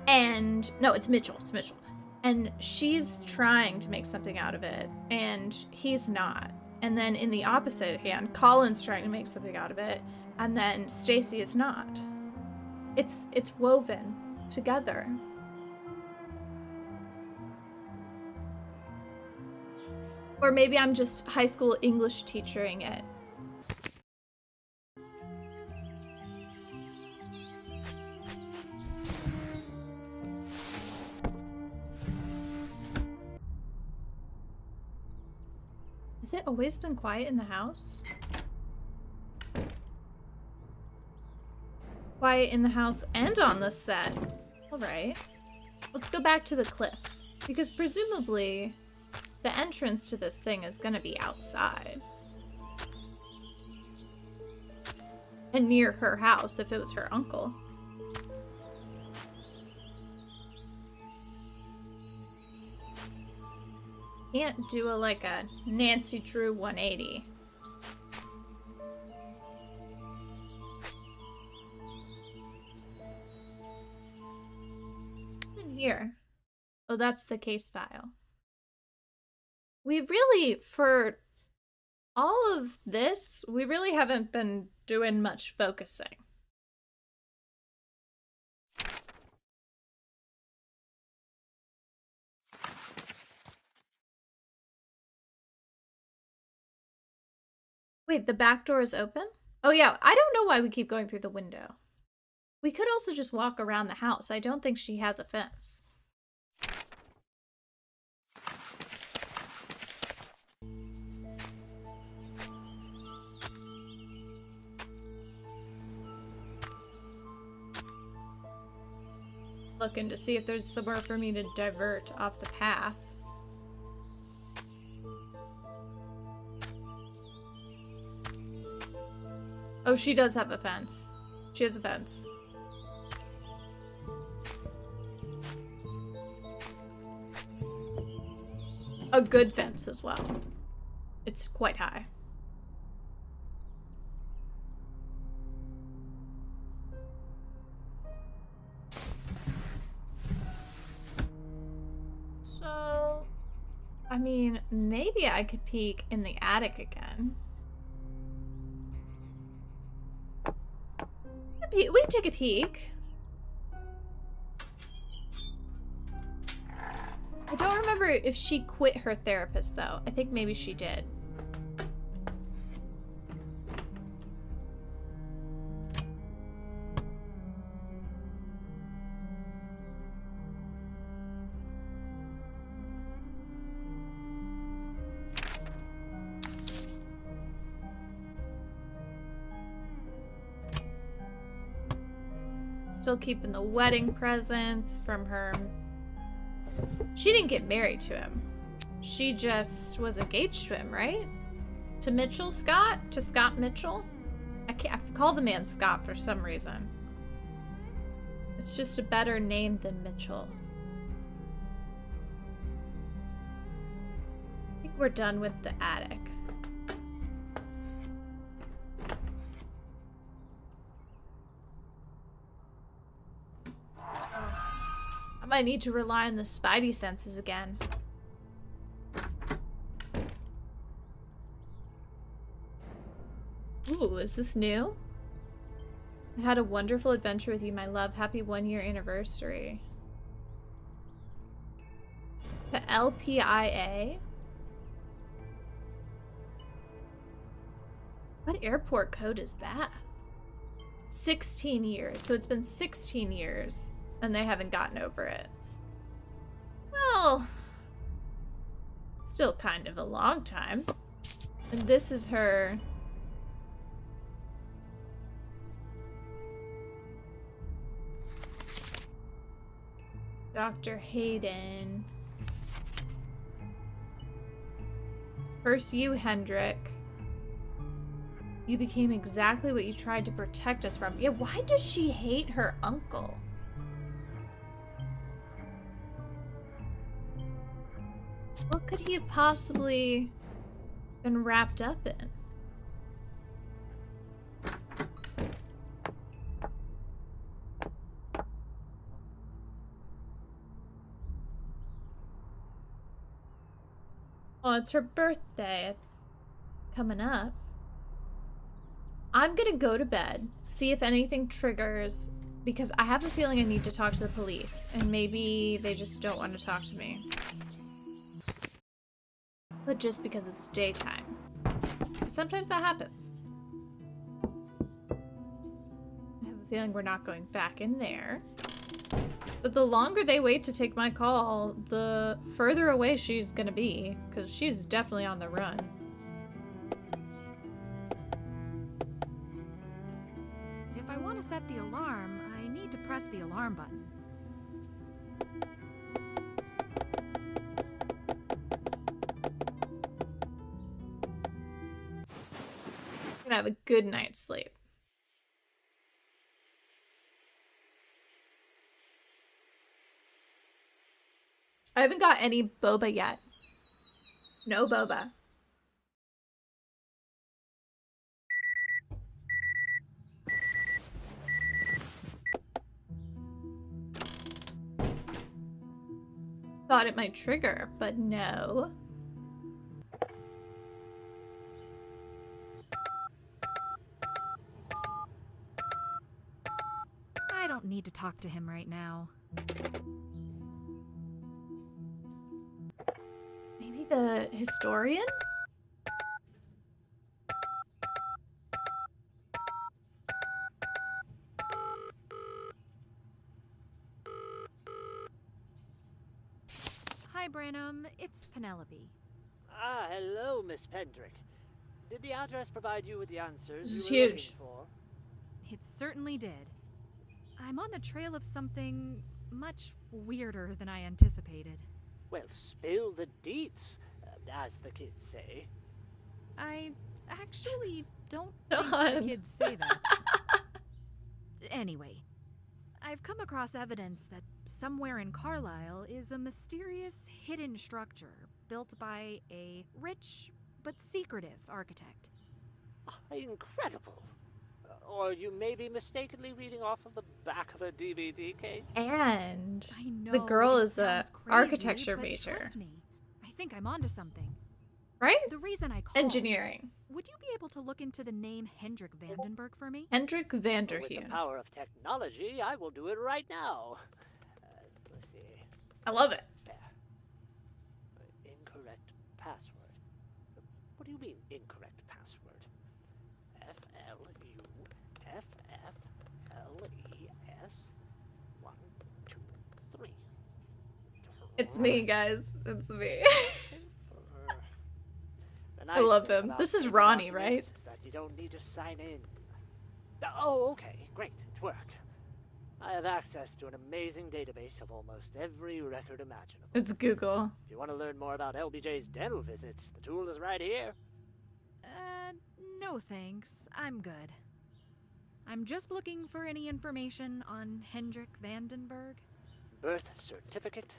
Speaker 1: And no, it's Mitchell. It's Mitchell. And she's trying to make something out of it, and he's not. And then in the opposite hand, Colin's trying to make something out of it, and then Stacy is not. It's woven together. Or maybe I'm just high school English teachering it. Has it always been quiet in the house? Quiet in the house and on the set. Alright. Let's go back to the cliff. Because presumably, the entrance to this thing is gonna be outside. And near her house if it was her uncle. Can't do like a Nancy Drew 180. What's in here? Oh, that's the case file. We really, for all of this, we really haven't been doing much focusing. Wait, the back door is open? Oh yeah, I don't know why we keep going through the window. We could also just walk around the house. I don't think she has a fence. Looking to see if there's somewhere for me to divert off the path. Oh, she does have a fence. She has a fence. A good fence as well. It's quite high. So, I mean, maybe I could peek in the attic again. We can take a peek. I don't remember if she quit her therapist, though. I think maybe she did. Still keeping the wedding presents from her. She didn't get married to him. She just was engaged to him, right? To Mitchell Scott? To Scott Mitchell? I've called the man Scott for some reason. It's just a better name than Mitchell. I think we're done with the attic. might need to rely on the spidey senses again. Ooh, is this new? I had a wonderful adventure with you, my love. Happy 1-year anniversary. The LPIA? What airport code is that? 16 years. So it's been 16 years and they haven't gotten over it. Well, still kind of a long time. And this is her. Dr. Hayden. First you, Hendrik. You became exactly what you tried to protect us from. Yeah, why does she hate her uncle? What could he have possibly been wrapped up in? Oh, it's her birthday coming up. I'm gonna go to bed, see if anything triggers, because I have a feeling I need to talk to the police, and maybe they just don't want to talk to me. But just because it's daytime. Sometimes that happens. I have a feeling we're not going back in there. But the longer they wait to take my call, the further away she's gonna be, because she's definitely on the run.
Speaker 2: If I want to set the alarm, I need to press the alarm button.
Speaker 1: I'm gonna have a good night's sleep. I haven't got any boba yet. No boba. Thought it might trigger, but no.
Speaker 2: I don't need to talk to him right now.
Speaker 1: Maybe the historian?
Speaker 2: Hi, Branham. It's Penelope.
Speaker 8: Ah, hello, Miss Pendrick. Did the address provide you with the answers
Speaker 1: This is
Speaker 8: you were
Speaker 1: huge.
Speaker 8: looking for?
Speaker 2: It certainly did. I'm on the trail of something much weirder than I anticipated.
Speaker 8: Well, spill the deets, as the kids say.
Speaker 2: I actually don't think
Speaker 1: God.
Speaker 2: the kids say that. Anyway, I've come across evidence that somewhere in Carlisle is a mysterious hidden structure built by a rich but secretive architect.
Speaker 8: Ah, incredible. Or you may be mistakenly reading off of the back of a DVD case.
Speaker 1: And
Speaker 2: I know
Speaker 1: the girl
Speaker 2: it
Speaker 1: is a
Speaker 2: sounds crazy,
Speaker 1: architecture
Speaker 2: but
Speaker 1: major.
Speaker 2: Trust me, I think I'm onto something.
Speaker 1: Right?
Speaker 2: The reason I called.
Speaker 1: Engineering.
Speaker 2: Would you be able to look into the name Hendrik Vandenberg for me?
Speaker 1: Hendrik
Speaker 8: With the
Speaker 1: Vanderheen.
Speaker 8: power of technology, I will do it right now. Let's see.
Speaker 1: I love it.
Speaker 8: There. Incorrect password. What do you mean, incorrect password? FLUFFLES 1, 2, 3.
Speaker 1: It's me, guys. It's me.
Speaker 8: The
Speaker 1: I
Speaker 8: nice
Speaker 1: love
Speaker 8: thing
Speaker 1: him.
Speaker 8: about
Speaker 1: This is
Speaker 8: paper
Speaker 1: Ronnie,
Speaker 8: documents
Speaker 1: right?
Speaker 8: Is that you don't need to sign in. Oh, okay, great, it worked. I have access to an amazing database of almost every record imaginable.
Speaker 1: It's Google.
Speaker 8: If you want to learn more about LBJ's dental visits, the tool is right here.
Speaker 2: No thanks. I'm good. I'm just looking for any information on Hendrik Vandenberg.
Speaker 8: Birth certificate.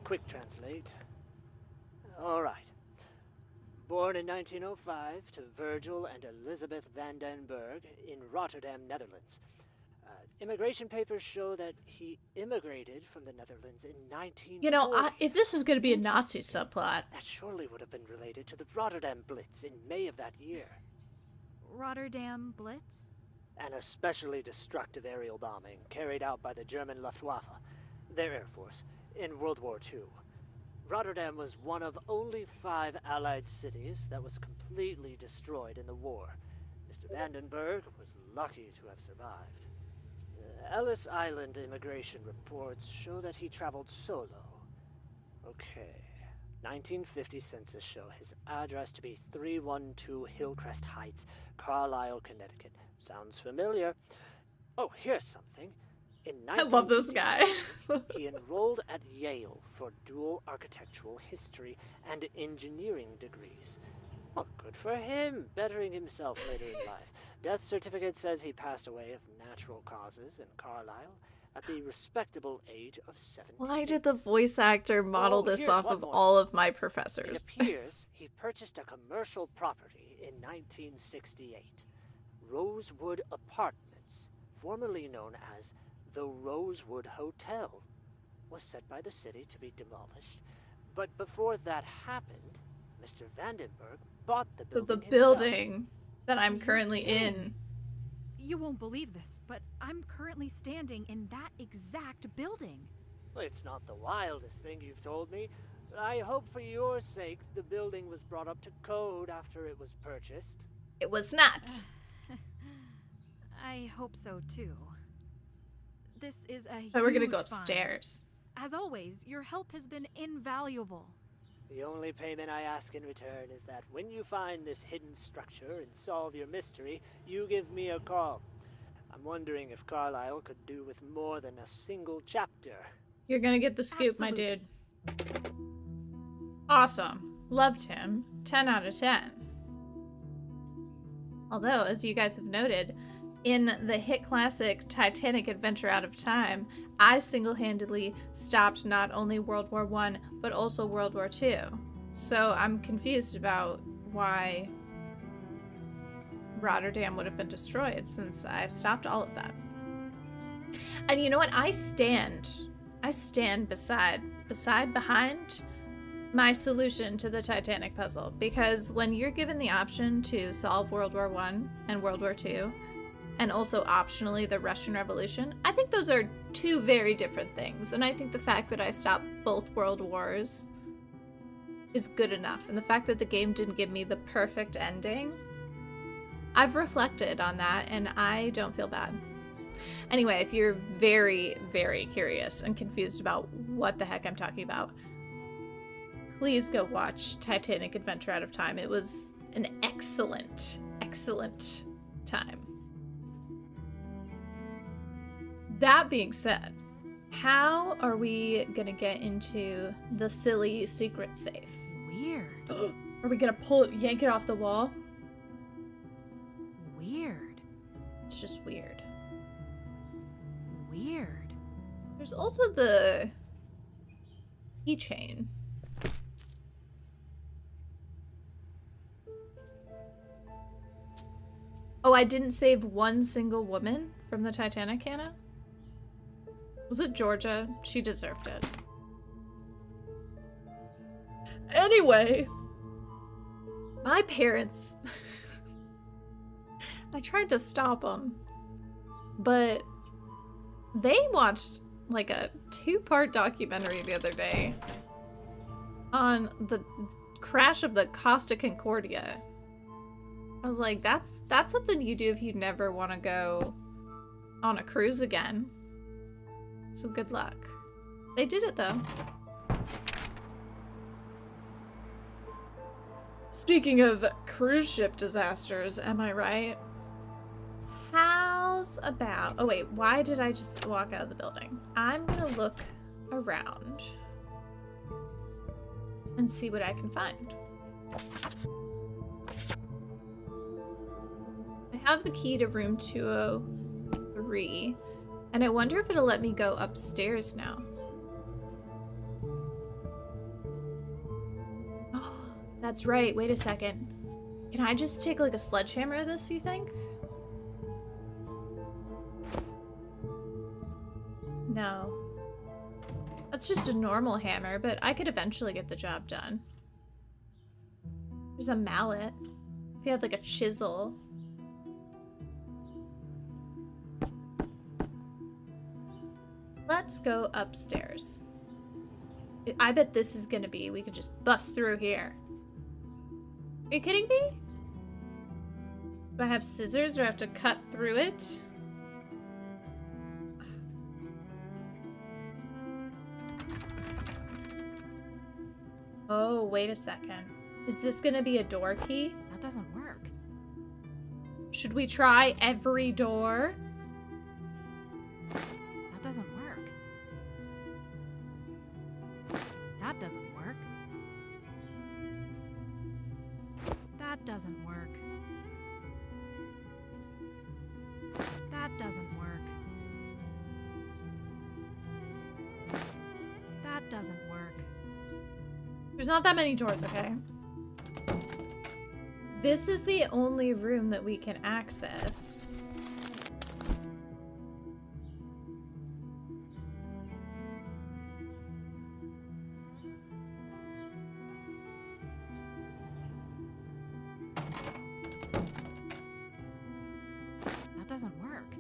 Speaker 8: Quick translate. All right. Born in 1905 to Virgil and Elizabeth van den Berg in Rotterdam, Netherlands. Immigration papers show that he immigrated from the Netherlands in 1940.
Speaker 1: You know, if this is going to be a Nazi subplot...
Speaker 8: That surely would have been related to the Rotterdam Blitz in May of that year.
Speaker 2: Rotterdam Blitz?
Speaker 8: An especially destructive aerial bombing carried out by the German Luftwaffe, their air force, in World War II. Rotterdam was one of only 5 Allied cities that was completely destroyed in the war. Mr. Vandenberg was lucky to have survived. The Ellis Island immigration reports show that he traveled solo. Okay. 1950 census show his address to be 312 Hillcrest Heights, Carlisle, Connecticut. Sounds familiar. Oh, here's something.
Speaker 1: I love this guy.
Speaker 8: He enrolled at Yale for dual architectural history and engineering degrees. Well, good for him, bettering himself later in life. Death certificate says he passed away of natural causes in Carlisle at the respectable age of 17.
Speaker 1: Why did the voice actor model this off of all of my professors?
Speaker 8: It appears he purchased a commercial property in 1968. Rosewood Apartments, formerly known as the Rosewood Hotel, was set by the city to be demolished. But before that happened, Mr. Vandenberg bought the building.
Speaker 1: So the building that I'm currently in.
Speaker 2: You won't believe this, but I'm currently standing in that exact building.
Speaker 8: Well, it's not the wildest thing you've told me, but I hope for your sake the building was brought up to code after it was purchased.
Speaker 1: It was not.
Speaker 2: I hope so too. This is a huge
Speaker 1: But we're gonna go
Speaker 2: find.
Speaker 1: upstairs.
Speaker 2: As always, your help has been invaluable.
Speaker 8: The only payment I ask in return is that when you find this hidden structure and solve your mystery, you give me a call. I'm wondering if Carlisle could do with more than a single chapter.
Speaker 1: You're gonna get the scoop, my dude. Awesome. Loved him. 10 out of 10. Although, as you guys have noted, in the hit classic Titanic Adventure Out of Time, I single-handedly stopped not only World War I, but also World War II. So I'm confused about why Rotterdam would have been destroyed, since I stopped all of that. And you know what? I stand behind my solution to the Titanic puzzle, because when you're given the option to solve World War I and World War II, and also optionally the Russian Revolution, I think those are two very different things. And I think the fact that I stopped both world wars is good enough. And the fact that the game didn't give me the perfect ending, I've reflected on that and I don't feel bad. Anyway, if you're very, very curious and confused about what the heck I'm talking about, please go watch Titanic Adventure Out of Time. It was an excellent, excellent time. That being said, how are we gonna get into the silly secret safe?
Speaker 2: Weird.
Speaker 1: Are we gonna pull it, yank it off the wall?
Speaker 2: Weird.
Speaker 1: It's just weird.
Speaker 2: Weird.
Speaker 1: There's also the keychain. Oh, I didn't save one single woman from the Titanic, Hannah? Was it Georgia? She deserved it. Anyway, my parents, I tried to stop them, but they watched like a 2-part documentary the other day on the crash of the Costa Concordia. I was like, that's something you do if you never want to go on a cruise again. So good luck. They did it though. Speaking of cruise ship disasters, am I right? How's about... Oh wait, why did I just walk out of the building? I'm gonna look around and see what I can find. I have the key to room 203, and I wonder if it'll let me go upstairs now. Oh, that's right. Wait a second. Can I just take like a sledgehammer of this, you think? No. That's just a normal hammer, but I could eventually get the job done. There's a mallet. If you had like a chisel. Let's go upstairs. I bet this is gonna be, we could just bust through here. Are you kidding me? Do I have scissors or I have to cut through it? Oh, wait a second. Is this gonna be a door key?
Speaker 2: That doesn't work.
Speaker 1: Should we try every door?
Speaker 2: That doesn't work. That doesn't work. That doesn't work. That doesn't work. That doesn't work.
Speaker 1: There's not that many doors, okay? This is the only room that we can access.
Speaker 2: That doesn't work.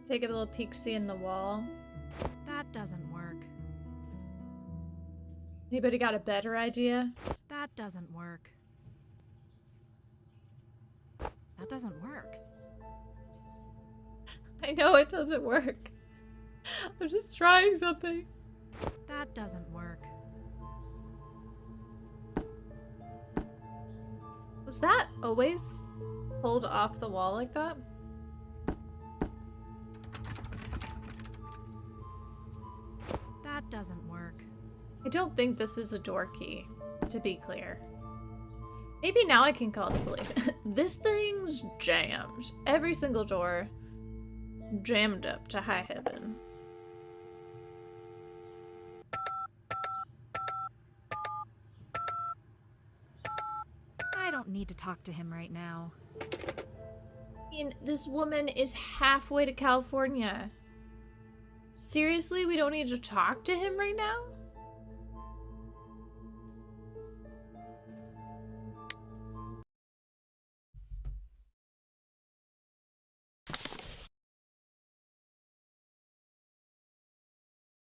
Speaker 1: Take a little peek-see in the wall.
Speaker 2: That doesn't work.
Speaker 1: Anybody got a better idea?
Speaker 2: That doesn't work. That doesn't work.
Speaker 1: I know it doesn't work. I'm just trying something.
Speaker 2: That doesn't work.
Speaker 1: Was that always pulled off the wall like that?
Speaker 2: That doesn't work.
Speaker 1: I don't think this is a door key, to be clear. Maybe now I can call the police. This thing's jammed. Every single door jammed up to high heaven.
Speaker 2: I don't need to talk to him right now.
Speaker 1: I mean, this woman is halfway to California. Seriously, we don't need to talk to him right now?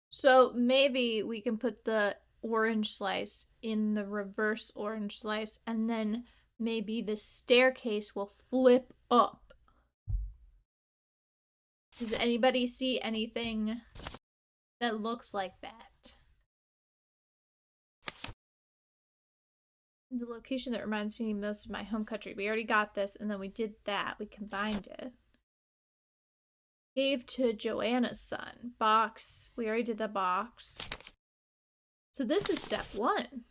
Speaker 1: So maybe we can put the orange slice in the reverse orange slice, and then maybe the staircase will flip up. Does anybody see anything that looks like that? The location that reminds me most of my home country. We already got this, and then we did that. We combined it. Gave to Joanna's son. Box. We already did the box. So this is step 1.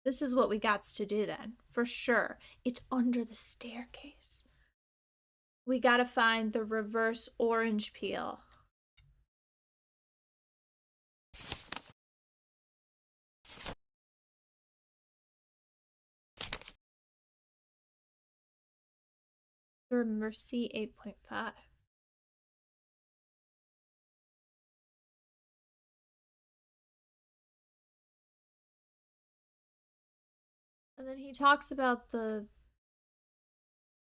Speaker 1: This is what we got to do then. For sure. It's under the staircase. We gotta find the reverse orange peel. Remember C 8.5. And then he talks about the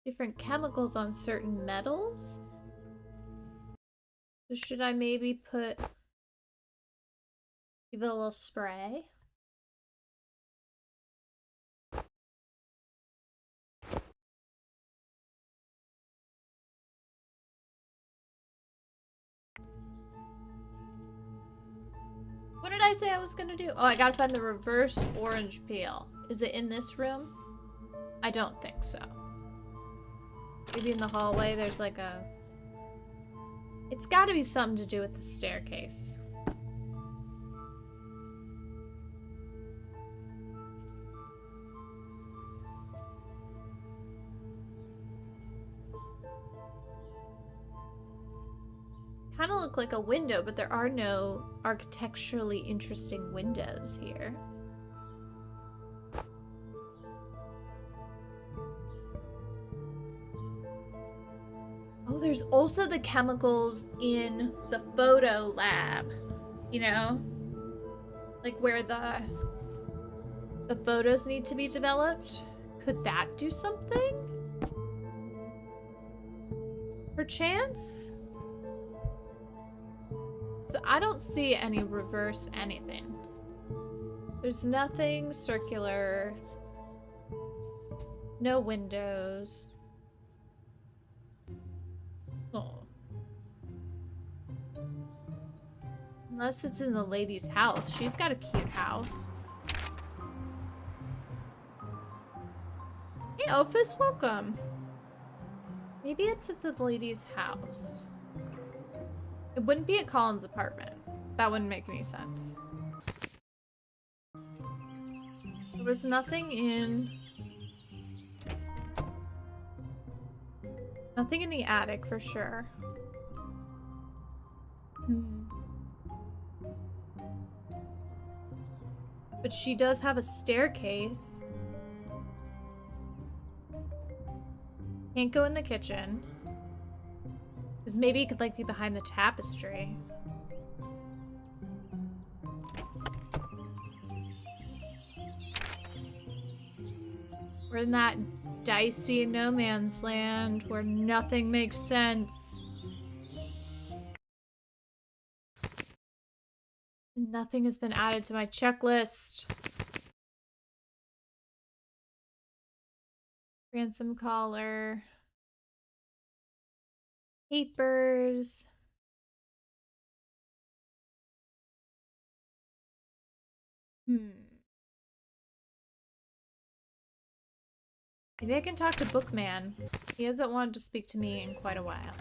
Speaker 1: different chemicals on certain metals. So should I maybe give it a little spray? What did I say I was gonna do? Oh, I gotta find the reverse orange peel. Is it in this room? I don't think so. Maybe in the hallway there's like a... It's gotta be something to do with the staircase. Kind of look like a window, but there are no architecturally interesting windows here. Oh, there's also the chemicals in the photo lab, you know? Like where the photos need to be developed. Could that do something? Perchance? So I don't see any reverse anything. There's nothing circular. No windows. Oh. Unless it's in the lady's house. She's got a cute house. Hey, Ophis, welcome. Maybe it's at the lady's house. It wouldn't be at Colin's apartment. That wouldn't make any sense. There was nothing in... Nothing in the attic, for sure. But she does have a staircase. Can't go in the kitchen. Because maybe it could, like, be behind the tapestry. We're in that dicey no man's land where nothing makes sense. Nothing has been added to my checklist. Ransom collar. Papers. Maybe I can talk to Bookman. He hasn't wanted to speak to me in quite a while.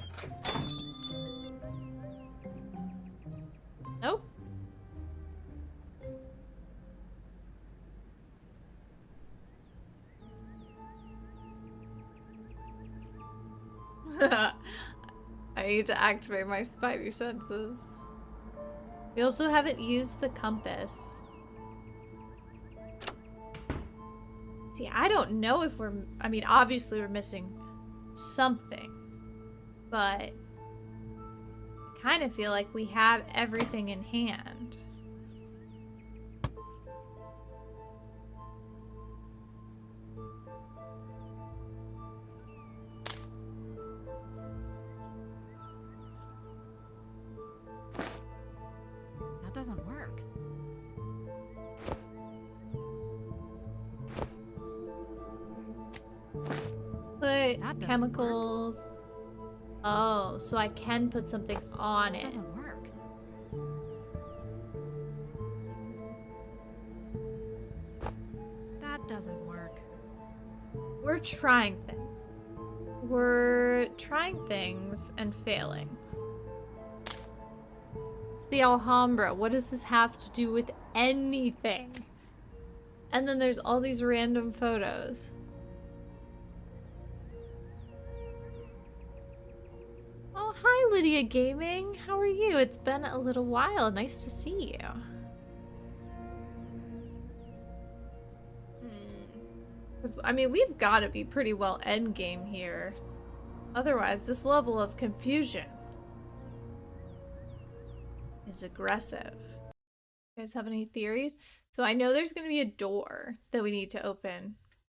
Speaker 1: Nope. I need to activate my spidey senses. We also haven't used the compass. See, I don't know if we're... I mean, obviously we're missing something. But I kind of feel like we have everything in hand.
Speaker 2: That doesn't work.
Speaker 1: Put chemicals. Oh, so I can put something on it.
Speaker 2: Doesn't work. That doesn't work.
Speaker 1: We're trying things. We're trying things and failing. It's the Alhambra. What does this have to do with anything? And then there's all these random photos. Oh, hi, Lydia Gaming. How are you? It's been a little while. Nice to see you. I mean, we've got to be pretty well endgame here. Otherwise, this level of confusion is aggressive. You guys have any theories? So I know there's going to be a door that we need to open.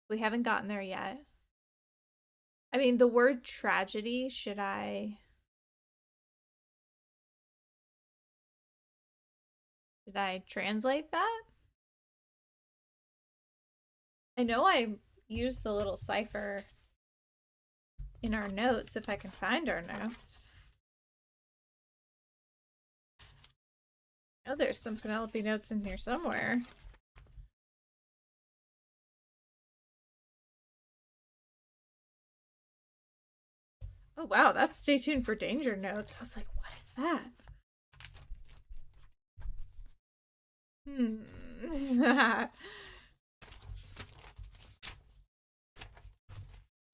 Speaker 1: We haven't gotten there yet. I mean, the word tragedy, should I translate that? I know I used the little cipher in our notes, if I can find our notes. Oh, there's some Penelope notes in here somewhere. Oh wow, that's stay tuned for danger notes. I was like, what is that?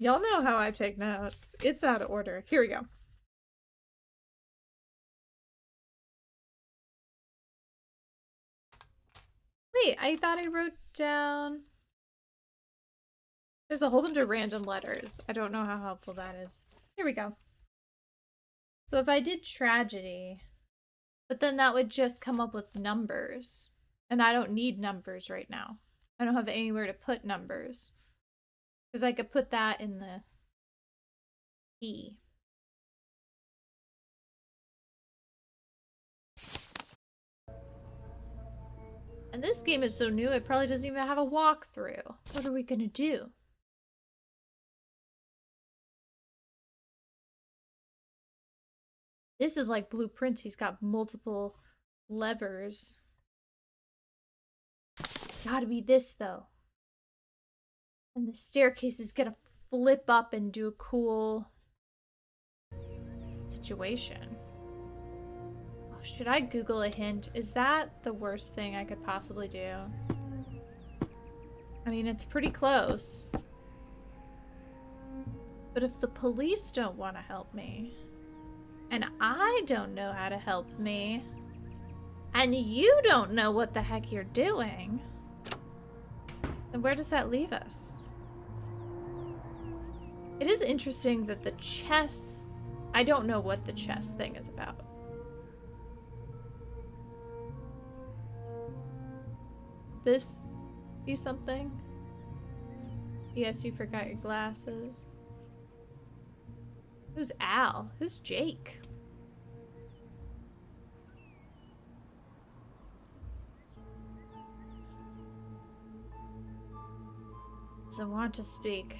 Speaker 1: Y'all know how I take notes. It's out of order. Here we go. Wait, I thought I wrote down... There's a whole bunch of random letters. I don't know how helpful that is. Here we go. So if I did tragedy, but then that would just come up with numbers. And I don't need numbers right now. I don't have anywhere to put numbers. Because I could put that in the E. And this game is so new, it probably doesn't even have a walkthrough. What are we gonna do? This is like blueprints. He's got multiple levers. Gotta be this, though. And the staircase is gonna flip up and do a cool situation. Oh, should I Google a hint? Is that the worst thing I could possibly do? I mean, it's pretty close. But if the police don't want to help me, and I don't know how to help me, and you don't know what the heck you're doing, then where does that leave us? It is interesting that the chess... I don't know what the chess thing is about. This be something? Yes, you forgot your glasses. Who's Al? Who's Jake? Doesn't want to speak.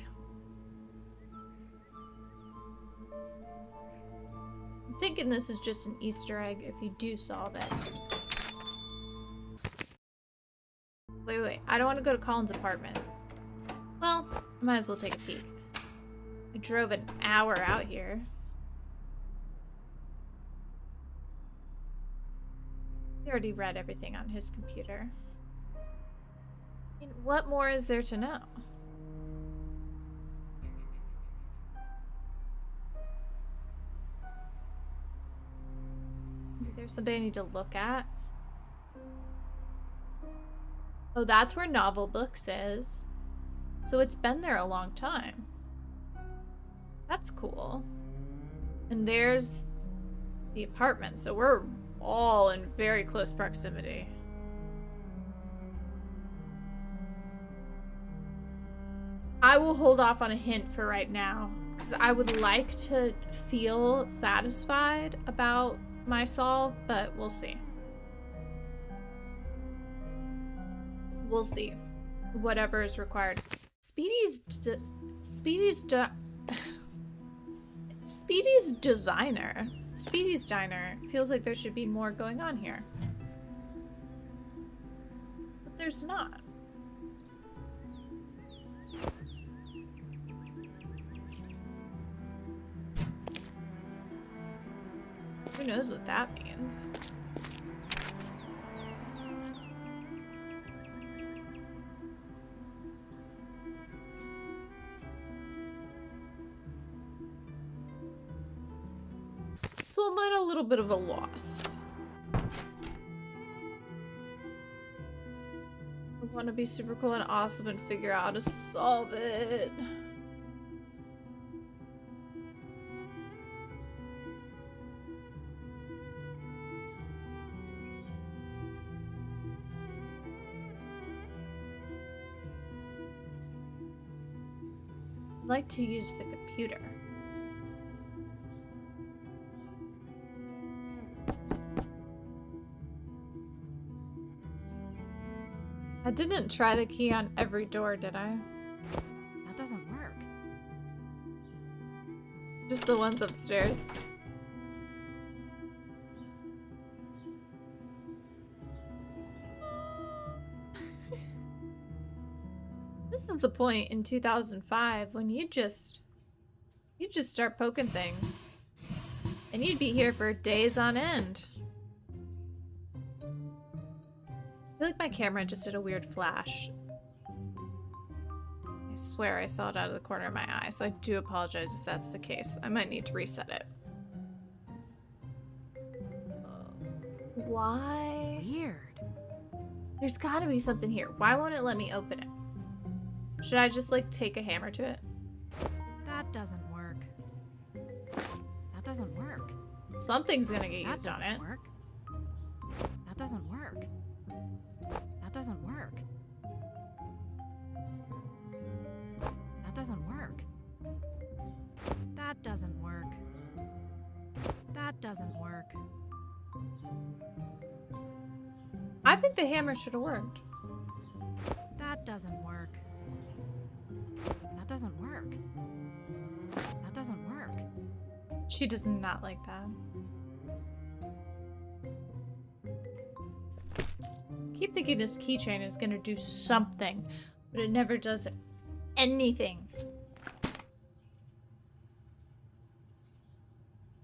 Speaker 1: I'm thinking this is just an Easter egg if you do solve it. Wait. I don't want to go to Colin's apartment. Well, I might as well take a peek. I drove an hour out here. He already read everything on his computer. I mean, what more is there to know? Maybe there's something I need to look at. Oh, that's where Novel Books is. So it's been there a long time. That's cool. And there's the apartment. So we're all in very close proximity. I will hold off on a hint for right now, because I would like to feel satisfied about my solve, but we'll see. We'll see. Whatever is required. Speedy's Diner. Speedy's Diner. Feels like there should be more going on here. But there's not. Who knows what that means? So I'm at a little bit of a loss. I want to be super cool and awesome and figure out how to solve it. I'd like to use the computer. I didn't try the key on every door, did I?
Speaker 2: That doesn't work.
Speaker 1: Just the ones upstairs. This is the point in 2005 when you just start poking things. And you'd be here for days on end. I feel like my camera just did a weird flash. I swear I saw it out of the corner of my eye, so I do apologize if that's the case. I might need to reset it. Why?
Speaker 2: Weird.
Speaker 1: There's gotta be something here. Why won't it let me open it? Should I just, like, take a hammer to it?
Speaker 2: That doesn't work. That doesn't work.
Speaker 1: Something's gonna get used on it.
Speaker 2: Work. That doesn't work. That doesn't work. That doesn't work. That doesn't work. That doesn't work.
Speaker 1: I think the hammer should have worked.
Speaker 2: That doesn't work. That doesn't work. That doesn't work.
Speaker 1: She does not like that. I keep thinking this keychain is gonna do something, but it never does anything.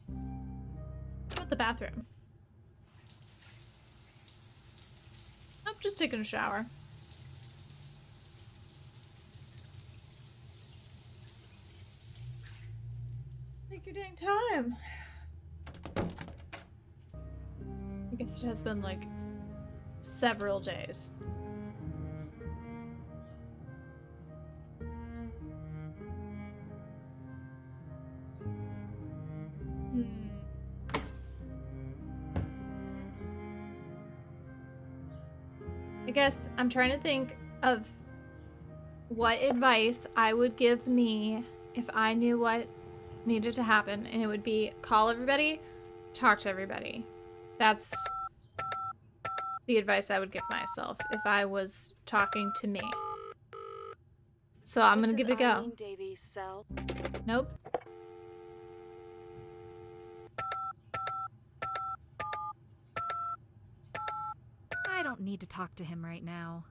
Speaker 1: How about the bathroom? Nope, just taking a shower. Take your dang time. I guess it has been like several days. I guess I'm trying to think of what advice I would give me if I knew what needed to happen, and it would be call everybody, talk to everybody. That's the advice I would give myself if I was talking to me. So I'm gonna give it a go.
Speaker 4: Eileen Davies' cell.
Speaker 1: Nope.
Speaker 2: I don't need to talk to him right now.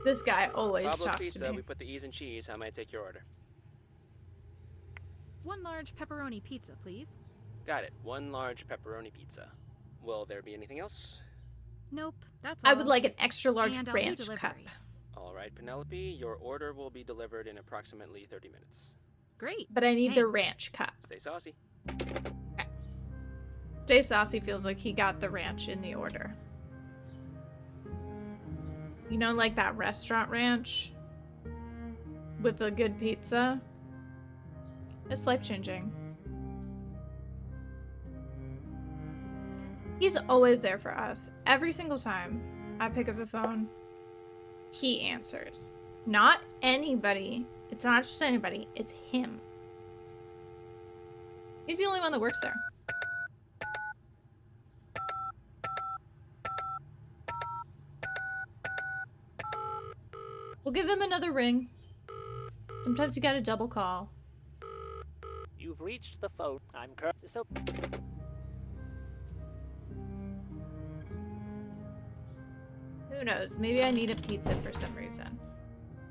Speaker 1: This guy always
Speaker 9: Pablo's
Speaker 1: talks
Speaker 9: Pizza,
Speaker 1: to me.
Speaker 9: we put the E's in cheese. How may I take your order?
Speaker 2: 1 large pepperoni pizza, please.
Speaker 9: Got it. 1 large pepperoni pizza. Will there be anything else?
Speaker 2: Nope, that's all.
Speaker 1: I would like an extra large
Speaker 2: And I'll do
Speaker 1: ranch
Speaker 2: delivery.
Speaker 1: cup.
Speaker 9: All right, Penelope, your order will be delivered in approximately 30 minutes.
Speaker 2: Great.
Speaker 1: But I need the
Speaker 2: Thanks.
Speaker 1: ranch cup.
Speaker 9: Stay saucy.
Speaker 1: Okay. Stay Saucy feels like he got the ranch in the order. You know, like that restaurant ranch with a good pizza? It's life-changing. He's always there for us. Every single time I pick up the phone, he answers. Not anybody. It's not just anybody. It's him. He's the only one that works there. We'll give him another ring. Sometimes you gotta double call.
Speaker 8: You've reached the phone. I'm so.
Speaker 1: Who knows? Maybe I need a pizza for some reason.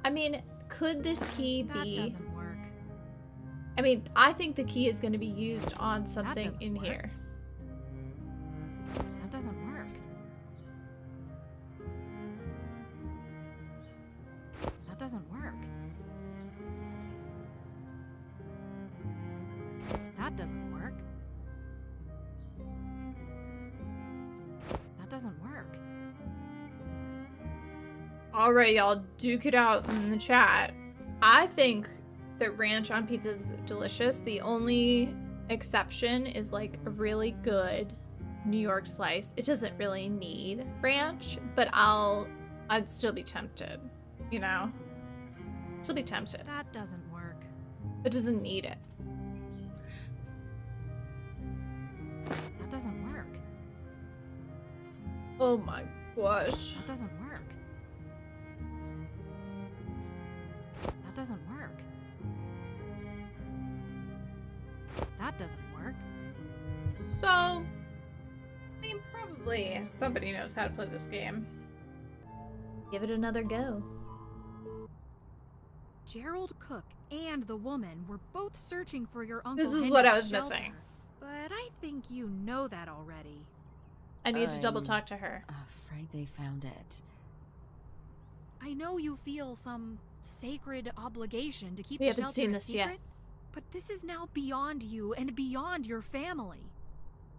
Speaker 1: I mean, could this key
Speaker 2: That
Speaker 1: be...
Speaker 2: doesn't work.
Speaker 1: I mean, I think the key is going to be used on something
Speaker 2: doesn't
Speaker 1: in
Speaker 2: work.
Speaker 1: here.
Speaker 2: That doesn't work. That doesn't work. That doesn't work. That doesn't work.
Speaker 1: Alright, y'all, duke it out in the chat. I think that ranch on pizza is delicious. The only exception is like a really good New York slice. It doesn't really need ranch, but I'd still be tempted, you know? Still be tempted.
Speaker 2: That doesn't work.
Speaker 1: But doesn't need it.
Speaker 2: That doesn't work.
Speaker 1: Oh my gosh.
Speaker 2: That doesn't work. That doesn't work. That doesn't work.
Speaker 1: So, I mean, probably somebody knows how to play this game. Give it another go.
Speaker 2: Gerald Cook and the woman were both searching for your uncle.
Speaker 1: This is what I was
Speaker 2: Hendrick's shelter,
Speaker 1: missing.
Speaker 2: But I think you know that already.
Speaker 1: I need to double talk to her.
Speaker 5: Afraid they found it.
Speaker 2: I know you feel some sacred obligation to keep
Speaker 1: We
Speaker 2: the
Speaker 1: haven't
Speaker 2: shelter
Speaker 1: seen
Speaker 2: a
Speaker 1: this
Speaker 2: secret,
Speaker 1: yet.
Speaker 2: but this is now beyond you and beyond your family.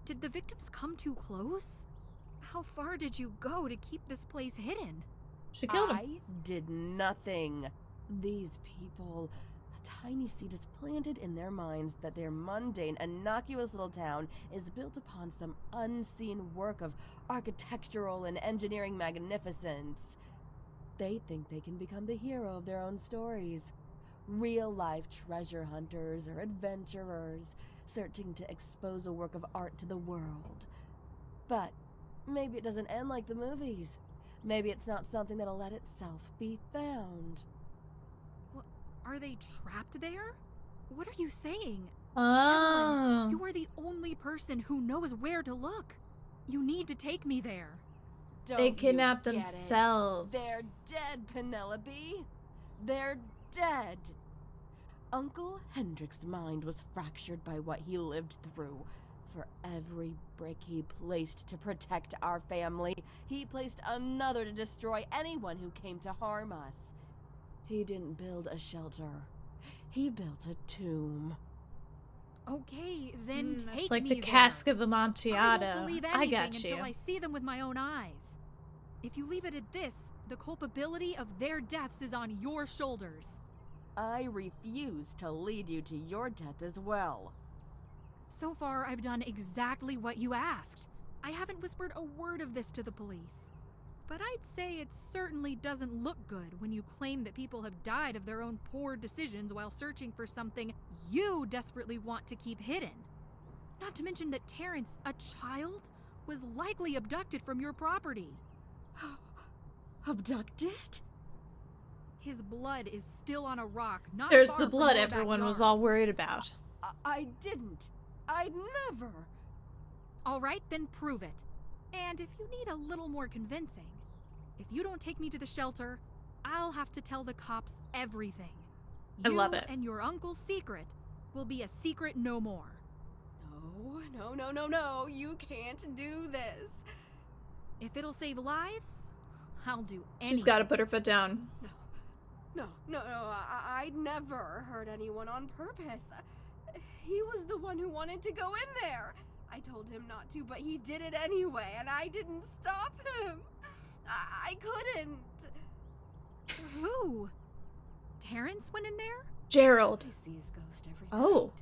Speaker 2: Did the victims come too close? How far did you go to keep this place hidden?
Speaker 1: She killed him.
Speaker 5: I did nothing. These people, a tiny seed is planted in their minds that their mundane, innocuous little town is built upon some unseen work of architectural and engineering magnificence. They think they can become the hero of their own stories. Real-life treasure hunters or adventurers, searching to expose a work of art to the world. But maybe it doesn't end like the movies. Maybe it's not something that'll let itself be found.
Speaker 2: What, are they trapped there? What are you saying?
Speaker 1: Oh.
Speaker 2: Evelyn, you are the only person who knows where to look. You need to take me there.
Speaker 1: They
Speaker 5: Don't
Speaker 1: kidnapped
Speaker 5: you get it?
Speaker 1: themselves.
Speaker 5: They're dead, Penelope. They're dead. Uncle Hendrick's mind was fractured by what he lived through. For every brick he placed to protect our family, he placed another to destroy anyone who came to harm us. He didn't build a shelter. He built a tomb.
Speaker 2: Okay, then take
Speaker 1: It's like
Speaker 2: me
Speaker 1: the
Speaker 2: there.
Speaker 1: cask of
Speaker 2: I
Speaker 1: Amontillado.
Speaker 2: won't believe
Speaker 1: I
Speaker 2: anything
Speaker 1: got you.
Speaker 2: until I see them with my own eyes. If you leave it at this, the culpability of their deaths is on your shoulders.
Speaker 5: I refuse to lead you to your death as well.
Speaker 2: So far, I've done exactly what you asked. I haven't whispered a word of this to the police. But I'd say it certainly doesn't look good when you claim that people have died of their own poor decisions while searching for something you desperately want to keep hidden. Not to mention that Terrence, a child, was likely abducted from your property.
Speaker 5: Abducted?
Speaker 2: His blood is still on a rock, not
Speaker 1: There's
Speaker 2: far
Speaker 1: the
Speaker 2: from
Speaker 1: blood
Speaker 2: your
Speaker 1: everyone was
Speaker 2: backyard.
Speaker 1: all worried about.
Speaker 5: I didn't. I'd never.
Speaker 2: All right, then prove it. And if you need a little more convincing, if you don't take me to the shelter, I'll have to tell the cops everything.
Speaker 1: I love it.
Speaker 2: You and your uncle's secret will be a secret no more.
Speaker 5: No. You can't do this.
Speaker 2: If it'll save lives, I'll do anything.
Speaker 1: She's got to put her foot down.
Speaker 5: No. I'd never hurt anyone on purpose. He was the one who wanted to go in there. I told him not to, but he did it anyway, and I didn't stop him. I couldn't.
Speaker 2: Who? Terrence went in there?
Speaker 1: Gerald.
Speaker 5: I see his ghost every
Speaker 1: Oh.
Speaker 5: night.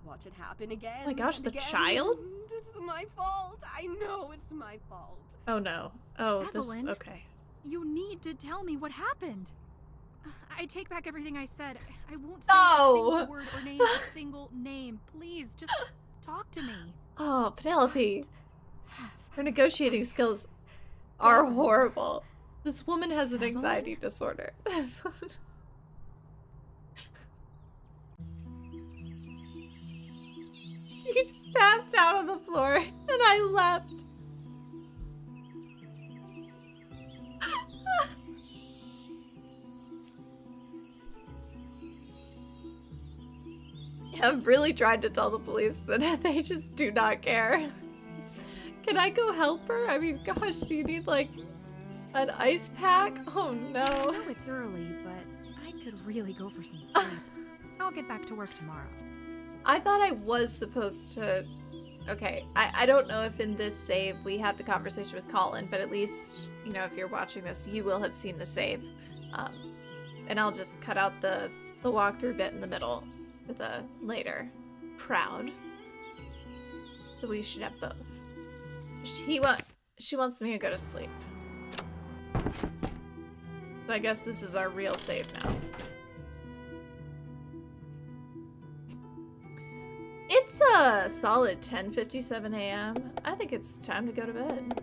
Speaker 5: I watch it happen again.
Speaker 1: Oh my gosh,
Speaker 5: and
Speaker 1: the
Speaker 5: again,
Speaker 1: child?
Speaker 5: and it's my fault. I know it's my fault.
Speaker 1: Oh no. Oh,
Speaker 2: Evelyn?
Speaker 1: this. Okay.
Speaker 2: You need to tell me what happened. I take back everything I said. I won't say
Speaker 1: No!
Speaker 2: a single word or name a single name. Please, just talk to me.
Speaker 1: Oh, Penelope. Her negotiating skills are horrible. This woman has an anxiety disorder. She just passed out on the floor and I left. I've really tried to tell the police, but they just do not care. Can I go help her? I mean, gosh, do you need like an ice pack? Oh no.
Speaker 2: I know it's early, but I could really go for some sleep. I'll get back to work tomorrow.
Speaker 1: I thought I was supposed to... Okay, I don't know if in this save we had the conversation with Colin, but at least, you know, if you're watching this, you will have seen the save. And I'll just cut out the walkthrough bit in the middle with a later. Proud. So we should have both. She wants me to go to sleep. So I guess this is our real save now. It's a solid 10:57 a.m. I think it's time to go to bed.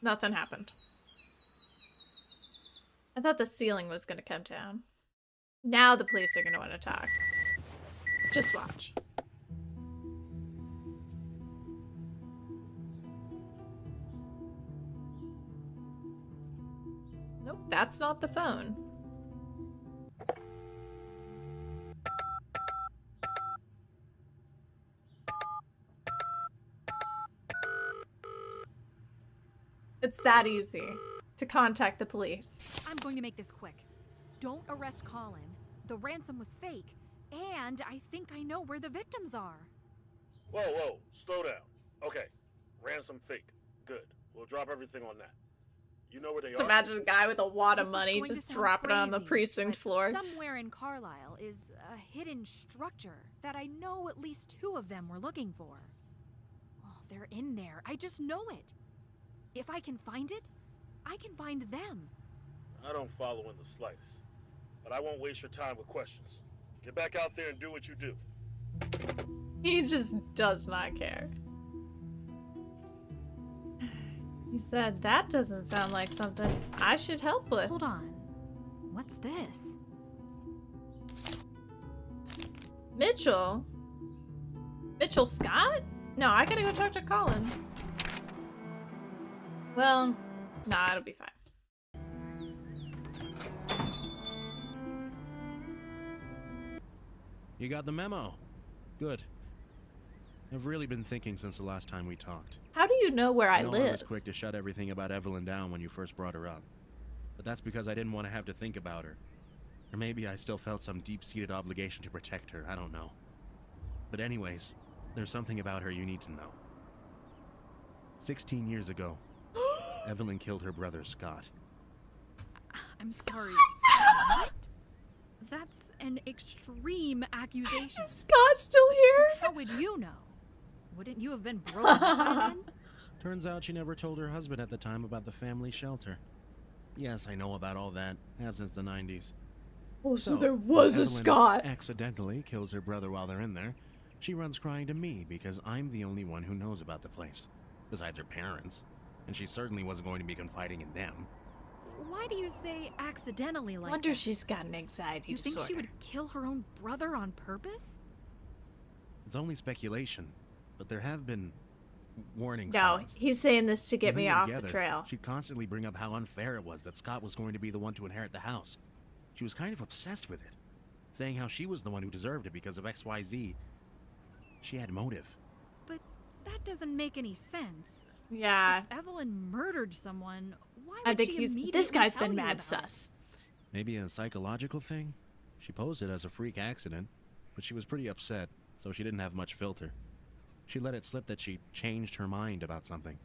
Speaker 1: Nothing happened. I thought the ceiling was gonna come down. Now the police are gonna want to talk. Just watch. Nope, that's not the phone. It's that easy to contact the police.
Speaker 2: I'm going to make this quick. Don't arrest Colin. The ransom was fake, and I think I know where the victims are.
Speaker 10: Whoa, slow down. Okay, ransom fake. Good. We'll drop everything on that. You know where they
Speaker 1: Just
Speaker 10: are?
Speaker 1: imagine a guy with a wad of money just dropping it on the precinct floor.
Speaker 2: Somewhere in Carlisle is a hidden structure that I know at least 2 of them were looking for. Oh, they're in there. I just know it. If I can find it, I can find them.
Speaker 10: I don't follow in the slightest. But I won't waste your time with questions. Get back out there and do what you do.
Speaker 1: He just does not care. He said, that doesn't sound like something I should help with.
Speaker 2: Hold on. What's this?
Speaker 1: Mitchell? Mitchell Scott? No, I gotta go talk to Colin. Well, nah, it'll be fine.
Speaker 11: You got the memo. Good. I've really been thinking since the last time we talked.
Speaker 1: How do you know where I
Speaker 11: I
Speaker 1: live?
Speaker 11: was quick to shut everything about Evelyn down when you first brought her up. But that's because I didn't want to have to think about her. Or maybe I still felt some deep-seated obligation to protect her, I don't know. But anyways, there's something about her you need to know. 16 years ago, Evelyn killed her brother, Scott.
Speaker 2: I'm sorry. What? That's an extreme accusation.
Speaker 1: Is Scott still here?
Speaker 2: How would you know? Wouldn't you have been broken up by then?
Speaker 11: Turns out she never told her husband at the time about the family shelter. Yes, I know about all that. Have since the 90s.
Speaker 1: Oh, so there was a
Speaker 11: Evelyn
Speaker 1: Scott.
Speaker 11: accidentally kills her brother while they're in there. She runs crying to me because I'm the only one who knows about the place, besides her parents. And she certainly wasn't going to be confiding in them.
Speaker 2: Why do you say accidentally like
Speaker 1: Wonder
Speaker 2: that?
Speaker 1: she's got an anxiety
Speaker 2: You
Speaker 1: disorder.
Speaker 2: think she would kill her own brother on purpose?
Speaker 11: It's only speculation, but there have been warning
Speaker 1: No,
Speaker 11: signs.
Speaker 1: he's saying this to get
Speaker 11: When we
Speaker 1: me
Speaker 11: were
Speaker 1: off
Speaker 11: together,
Speaker 1: the trail.
Speaker 11: She'd constantly bring up how unfair it was that Scott was going to be the one to inherit the house. She was kind of obsessed with it, saying how she was the one who deserved it because of XYZ. She had motive.
Speaker 2: But that doesn't make any sense.
Speaker 1: Yeah.
Speaker 2: If Evelyn murdered someone, why
Speaker 1: I
Speaker 2: would
Speaker 1: think
Speaker 2: she
Speaker 1: he's.
Speaker 2: immediately
Speaker 1: This guy's
Speaker 2: tell
Speaker 1: been
Speaker 2: you
Speaker 1: mad
Speaker 2: about
Speaker 1: sus.
Speaker 11: Maybe a psychological thing? She posed it as a freak accident, but she was pretty upset, so she didn't have much filter. She let it slip that she changed her mind about something,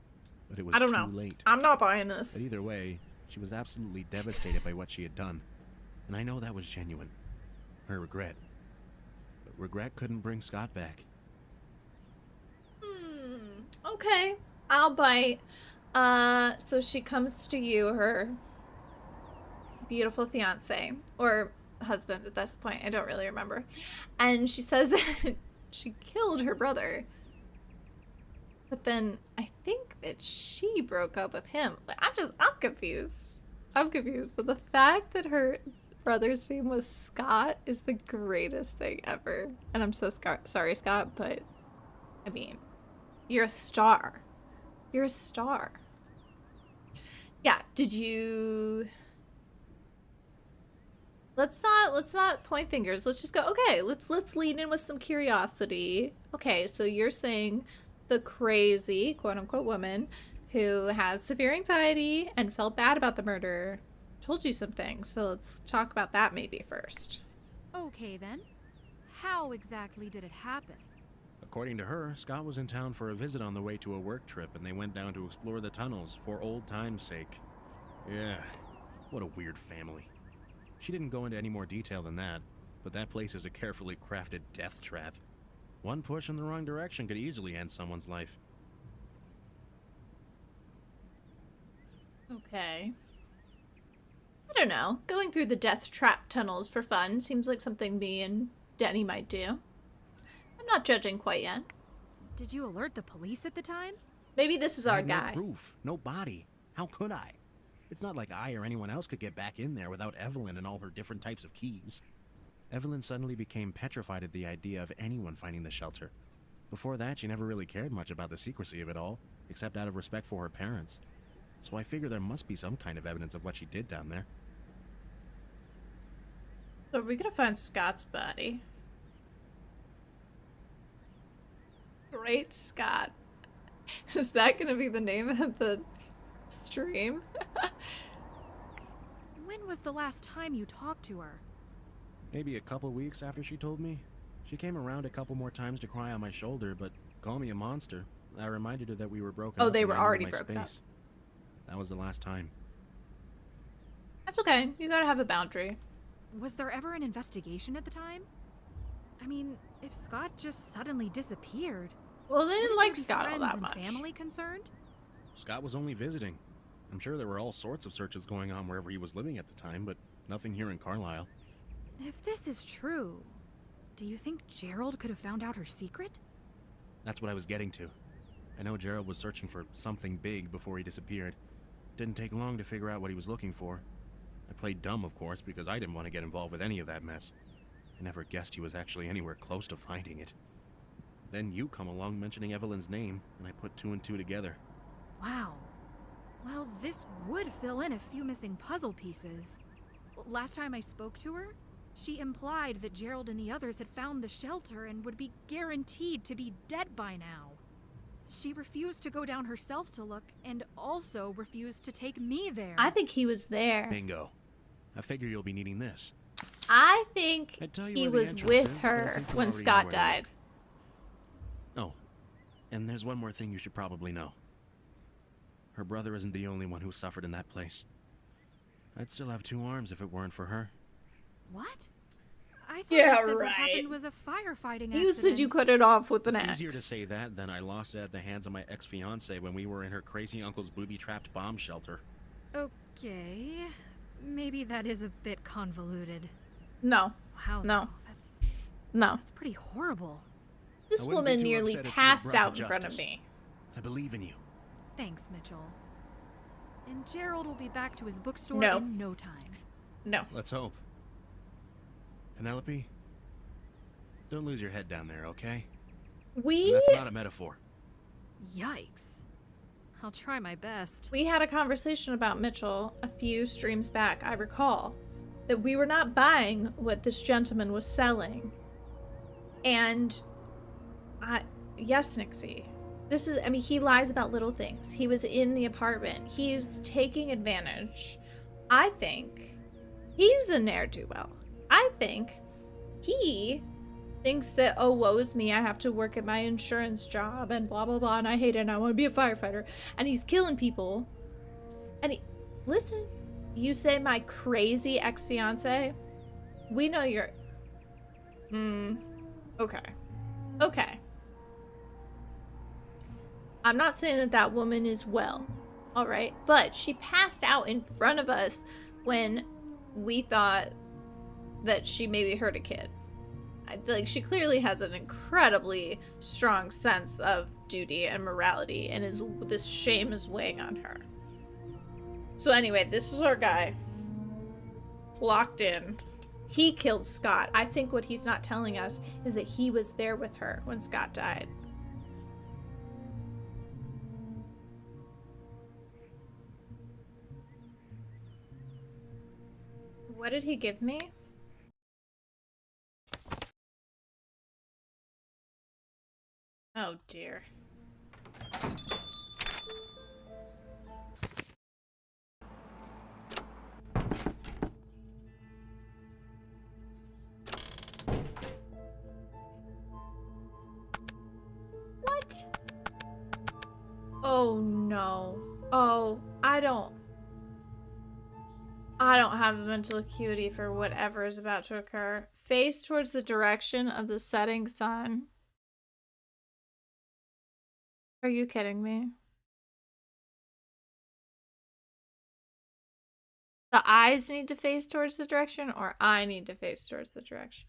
Speaker 11: but it was
Speaker 1: I don't
Speaker 11: too
Speaker 1: know.
Speaker 11: late.
Speaker 1: I'm not buying
Speaker 11: But
Speaker 1: this.
Speaker 11: either way, she was absolutely devastated by what she had done, and I know that was genuine. Her regret. But regret couldn't bring Scott back.
Speaker 1: Okay, I'll bite. So she comes to you, her beautiful fiance, or husband at this point, I don't really remember. And she says that she killed her brother. But then I think that she broke up with him. But I'm confused. I'm confused. But the fact that her brother's name was Scott is the greatest thing ever. And I'm so sorry, Scott, but I mean, you're a star. You're a star. Yeah, did you... Let's not point fingers. Let's just go, okay, let's lean in with some curiosity. Okay, so you're saying the crazy, quote-unquote, woman who has severe anxiety and felt bad about the murder told you some things. So let's talk about that maybe first.
Speaker 2: Okay, then. How exactly did it happen?
Speaker 11: According to her, Scott was in town for a visit on the way to a work trip, and they went down to explore the tunnels for old time's sake. Yeah, what a weird family. She didn't go into any more detail than that, but that place is a carefully crafted death trap. One push in the wrong direction could easily end someone's life.
Speaker 1: Okay. I don't know. Going through the death trap tunnels for fun seems like something me and Denny might do. I'm not judging quite yet.
Speaker 2: Did you alert the police at the time?
Speaker 1: Maybe this is
Speaker 11: I
Speaker 1: our
Speaker 11: had
Speaker 1: guy.
Speaker 11: No proof, no body. How could I? It's not like I or anyone else could get back in there without Evelyn and all her different types of keys. Evelyn suddenly became petrified at the idea of anyone finding the shelter. Before that, she never really cared much about the secrecy of it all, except out of respect for her parents. So I figure there must be some kind of evidence of what she did down there.
Speaker 1: So are we gonna find Scott's body? Great Scott. Is that gonna be the name of the Stream.
Speaker 2: When was the last time you talked to her?
Speaker 11: Maybe a couple weeks after she told me. She came around a couple more times to cry on my shoulder, but call me a monster. I reminded her that we were broken up.
Speaker 1: Oh, they
Speaker 11: and
Speaker 1: were
Speaker 11: I needed
Speaker 1: already
Speaker 11: my
Speaker 1: broken up.
Speaker 11: space. That was the last time.
Speaker 1: That's okay. You gotta have a boundary.
Speaker 2: Was there ever an investigation at the time? I mean, if Scott just suddenly disappeared...
Speaker 1: Well, they didn't like
Speaker 2: be
Speaker 1: Scott all
Speaker 2: friends
Speaker 1: that
Speaker 2: and
Speaker 1: much.
Speaker 2: family concerned?
Speaker 11: Scott was only visiting. I'm sure there were all sorts of searches going on wherever he was living at the time, but nothing here in Carlisle.
Speaker 2: If this is true, do you think Gerald could have found out her secret?
Speaker 11: That's what I was getting to. I know Gerald was searching for something big before he disappeared. Didn't take long to figure out what he was looking for. I played dumb, of course, because I didn't want to get involved with any of that mess. I never guessed he was actually anywhere close to finding it. Then you come along mentioning Evelyn's name, and I put two and two together.
Speaker 2: Wow. Well, this would fill in a few missing puzzle pieces. Last time I spoke to her, she implied that Gerald and the others had found the shelter and would be guaranteed to be dead by now. She refused to go down herself to look, and also refused to take me there.
Speaker 1: I think he was there.
Speaker 11: Bingo. I figure you'll be needing this.
Speaker 1: I think
Speaker 11: tell you
Speaker 1: he
Speaker 11: where the
Speaker 1: was
Speaker 11: entrance
Speaker 1: with
Speaker 11: is, but I
Speaker 1: her
Speaker 11: think you
Speaker 1: when
Speaker 11: already know
Speaker 1: Scott
Speaker 11: where to
Speaker 1: died.
Speaker 11: Oh, and there's one more thing you should probably know. Her brother isn't the only one who suffered in that place. I'd still have two arms if it weren't for her.
Speaker 2: What? I thought
Speaker 1: Yeah,
Speaker 2: you said what
Speaker 1: right.
Speaker 2: happened was a firefighting accident.
Speaker 1: You said you cut it off with an
Speaker 11: It's
Speaker 1: axe.
Speaker 11: easier to say that than I lost it at the hands of my ex-fiancée when we were in her crazy uncle's booby-trapped bomb shelter.
Speaker 2: Okay. Maybe that is a bit convoluted.
Speaker 1: No.
Speaker 2: Wow.
Speaker 1: No.
Speaker 2: That's pretty horrible.
Speaker 1: This
Speaker 11: I wouldn't be
Speaker 1: woman
Speaker 11: too
Speaker 1: nearly
Speaker 11: upset if she was
Speaker 1: passed
Speaker 11: brought to
Speaker 1: out in front of
Speaker 11: justice.
Speaker 1: me.
Speaker 11: I believe in you.
Speaker 2: Thanks, Mitchell. And Gerald will be back to his bookstore
Speaker 1: No.
Speaker 2: in no time.
Speaker 1: No.
Speaker 11: Let's hope. Penelope, don't lose your head down there, okay? And that's not a metaphor.
Speaker 2: Yikes. I'll try my best.
Speaker 1: We had a conversation about Mitchell a few streams back, I recall, that we were not buying what this gentleman was selling. And yes, Nixie. This is, I mean, he lies about little things. He was in the apartment. He's taking advantage. I think he's a ne'er-do-well. I think he thinks that, oh, woe is me, I have to work at my insurance job and blah, blah, blah, and I hate it, and I want to be a firefighter. And he's killing people. And listen, you say my crazy ex-fiance? We know you're... Okay. Okay. I'm not saying that that woman is well, all right? But she passed out in front of us when we thought that she maybe hurt a kid. Like, she clearly has an incredibly strong sense of duty and morality, and this shame is weighing on her. So anyway, this is our guy. Locked in. He killed Scott. I think what he's not telling us is that he was there with her when Scott died. What did he give me? Oh dear. What? Oh no. Oh, I don't have the mental acuity for whatever is about to occur. Face towards the direction of the setting sun. Are you kidding me? The eyes need to face towards the direction, or I need to face towards the direction?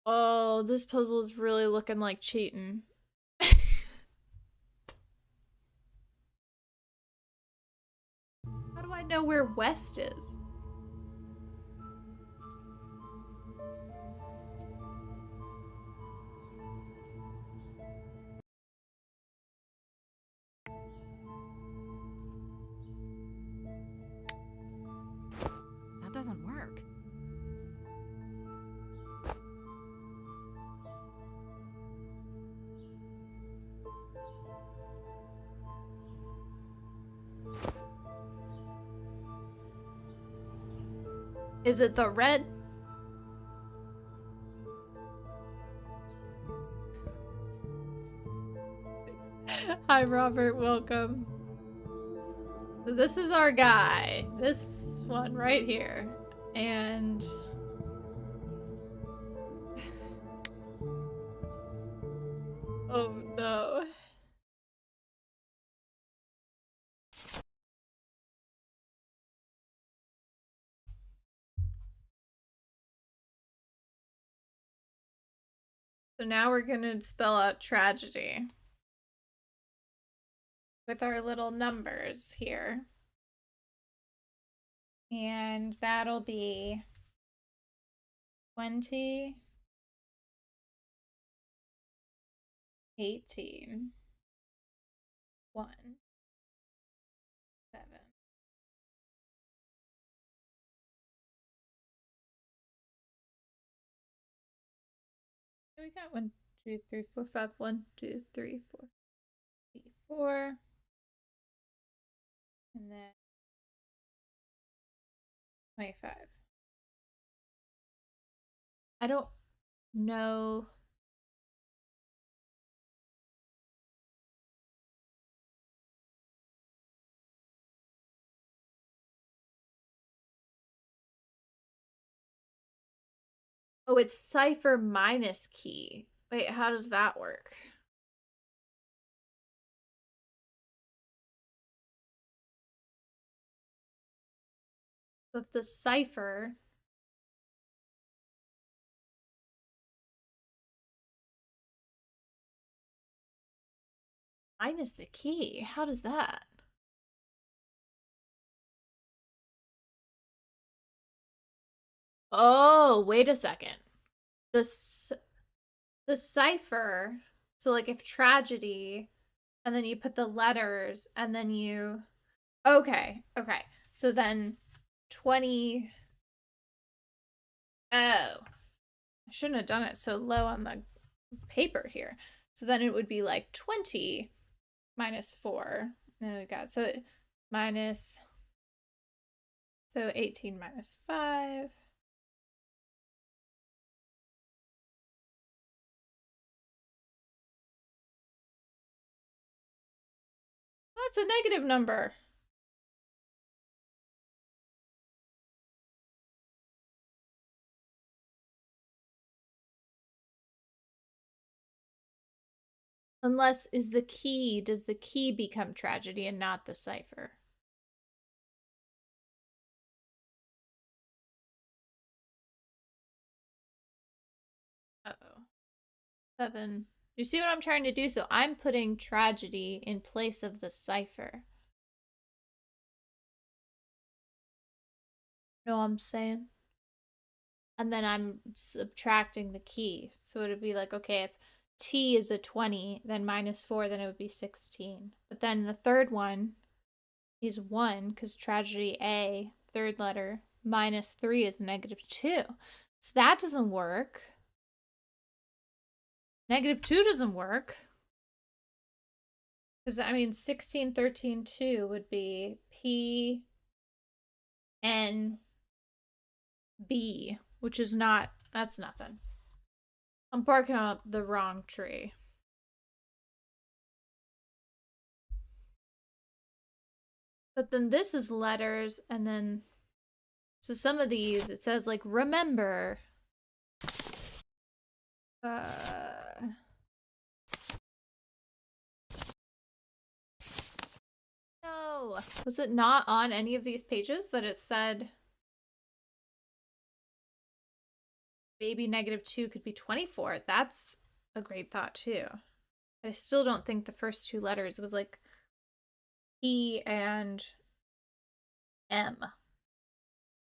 Speaker 1: Oh, this puzzle is really looking like cheating. How do I know where west is?
Speaker 2: That doesn't work.
Speaker 1: Is it the red? Hi, Robert. Welcome. So this is our guy. This one right here. And... oh, no. So now we're gonna spell out tragedy with our little numbers here. And that'll be 20, 18, 1, 7. We got 1, 2, 3, 4, 5. 1, 2, 3, 4, 4. And then 25. I don't know. Oh, it's cipher minus key. Wait, how does that work? So if the cipher minus the key, how does that? Oh, wait a second. The cipher, so like if tragedy, and then you put the letters, and then you... okay. So then 20... oh. I shouldn't have done it so low on the paper here. So then it would be like 20 minus 4. And we got, so minus... so 18 minus 5. That's a negative number. Unless, does the key become tragedy and not the cipher? Uh-oh. 7. You see what I'm trying to do? So I'm putting tragedy in place of the cipher. Know what I'm saying? And then I'm subtracting the key. So it would be like, okay, if T is a 20, then minus 4, then it would be 16. But then the third one is 1, because tragedy A, third letter, minus 3 is negative 2. So that doesn't work. Negative 2 doesn't work. Because, I mean, 16, 13, 2 would be P, N, B, which is not, that's nothing. I'm barking up the wrong tree. But then this is letters, and then, so some of these, it says like, remember. No. Was it not on any of these pages that it said maybe negative 2 could be 24? That's a great thought too. I still don't think the first two letters was like E and M.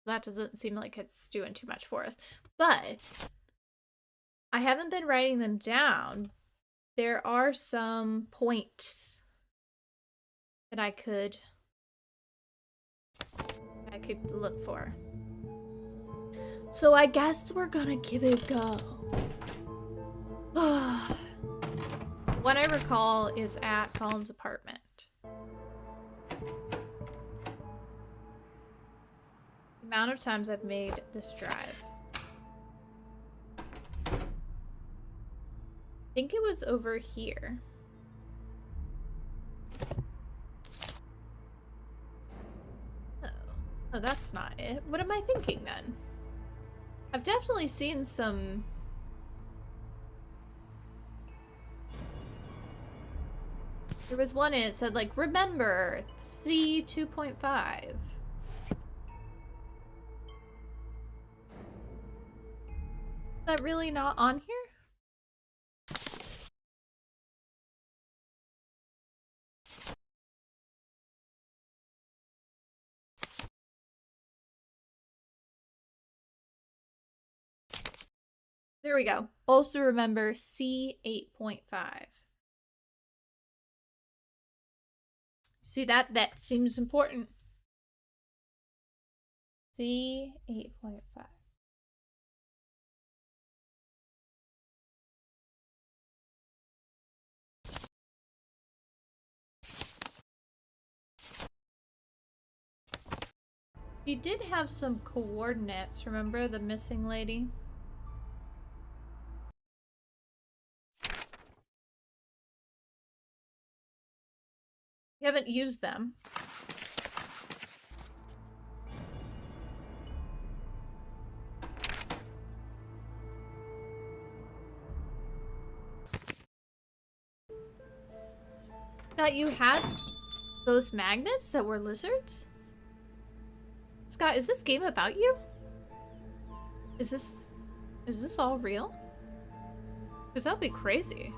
Speaker 1: That doesn't seem like it's doing too much for us. But I haven't been writing them down. There are some points that I could look for. So I guess we're gonna give it a go. What I recall is at Colin's apartment. amount of times I've made this drive. I think it was over here. Oh, that's not it. What am I thinking then? I've definitely seen some... There was one it said like, remember, C 2.5. Is that really not on here? There we go. Also remember C 8.5. See that? That seems important. C 8.5. She did have some coordinates, remember the missing lady? We haven't used them. That you had those magnets that were lizards? Scott, is this game about you? Is this all real? Because that'd be crazy.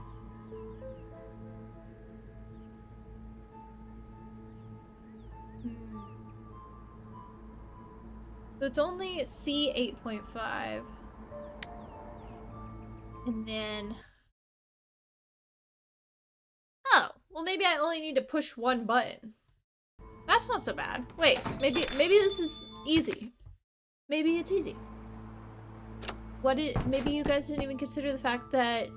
Speaker 1: So it's only C 8.5. And then... Oh, well maybe I only need to push one button. That's not so bad. Wait, maybe this is easy. Maybe it's easy. Maybe you guys didn't even consider the fact that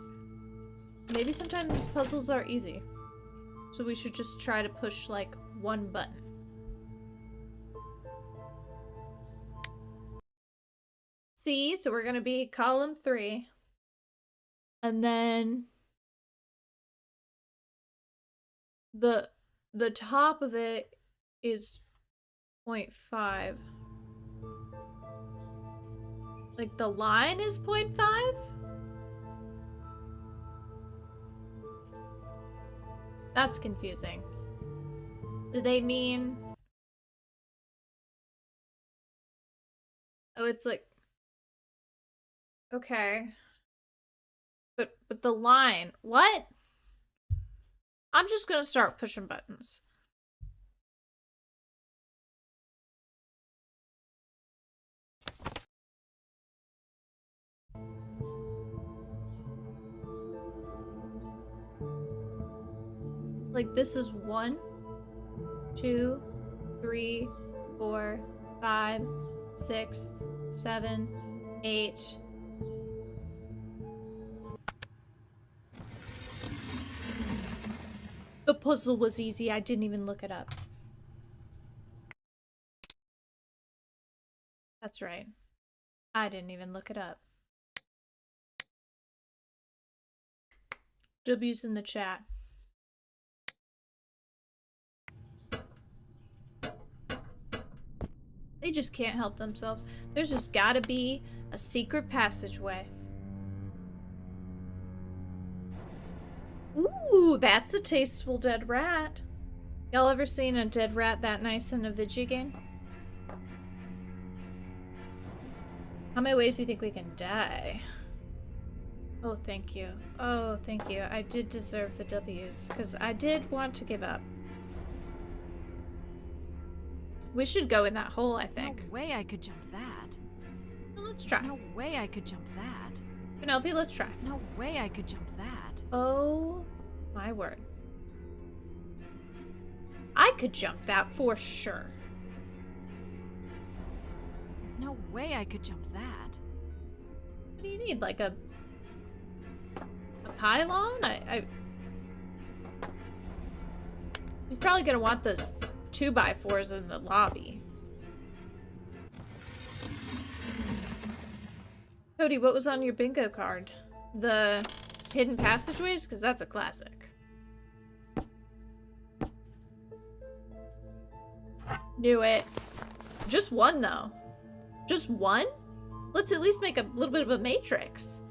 Speaker 1: maybe sometimes puzzles are easy. So we should just try to push like one button. C, so we're gonna be column 3. And then the top of it is 0.5. Like the line is 0.5? That's confusing. Do they mean... Oh, it's like... Okay. But the line... What? I'm just gonna start pushing buttons. Like this is 1, 2, 3, 4, 5, 6, 7, 8. The puzzle was easy. I didn't even look it up. That's right. I didn't even look it up. W's in the chat. They just can't help themselves. There's just gotta be a secret passageway. Ooh, that's a tasteful dead rat. Y'all ever seen a dead rat that nice in a video game? How many ways do you think we can die? Oh, thank you. Oh, thank you. I did deserve the W's, because I did want to give up. We should go in that hole, I think.
Speaker 2: No way I could jump that.
Speaker 1: Well, let's try.
Speaker 2: No way I could jump that.
Speaker 1: Penelope, let's try.
Speaker 2: No way I could jump that.
Speaker 1: Oh, my word. I could jump that for sure.
Speaker 2: No way I could jump that.
Speaker 1: What do you need? Like a pylon? He's probably gonna want those 2x4s in the lobby. Cody, what was on your bingo card? The hidden passageways? Because that's a classic. Knew it. Just one, though. Just one? Let's at least make a little bit of a matrix.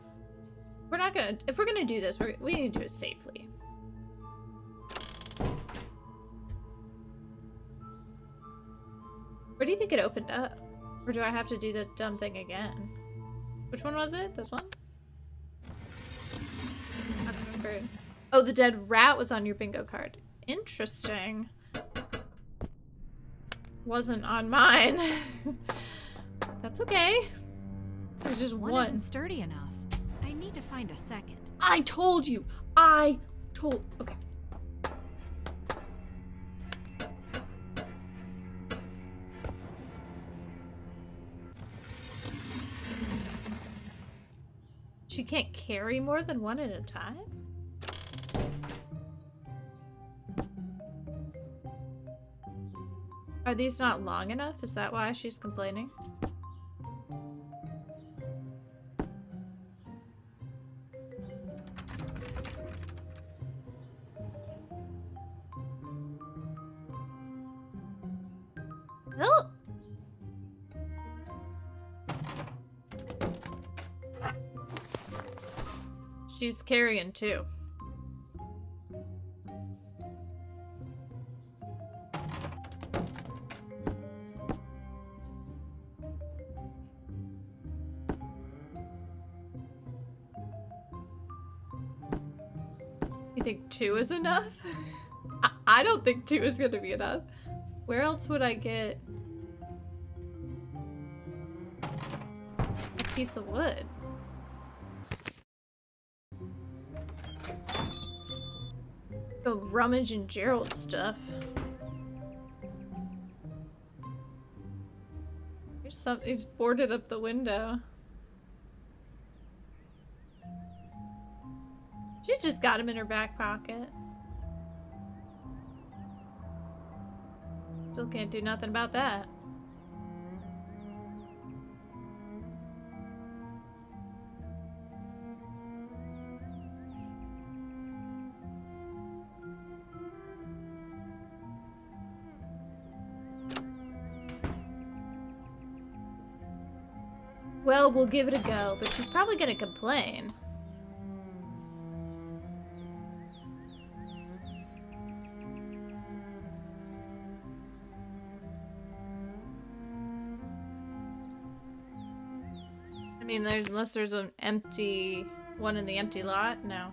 Speaker 1: We're not gonna... If we're gonna do this, we need to do it safely. Where do you think it opened up? Or do I have to do the dumb thing again? Which one was it? This one? I don't remember. Oh, the dead rat was on your bingo card. Interesting. Wasn't on mine. That's okay. There's just one.
Speaker 2: Isn't sturdy enough. I need to find a second.
Speaker 1: I told you. Okay. She can't carry more than one at a time? Are these not long enough? Is that why she's complaining? Oh! She's carrying two. You think two is enough? I don't think two is gonna be enough. Where else would I get a piece of wood? Go rummage in Gerald's stuff. There's something's boarded up the window. She just got him in her back pocket. Still can't do nothing about that. Well, we'll give it a go, but she's probably gonna complain. I mean, unless there's an empty one in the empty lot, no.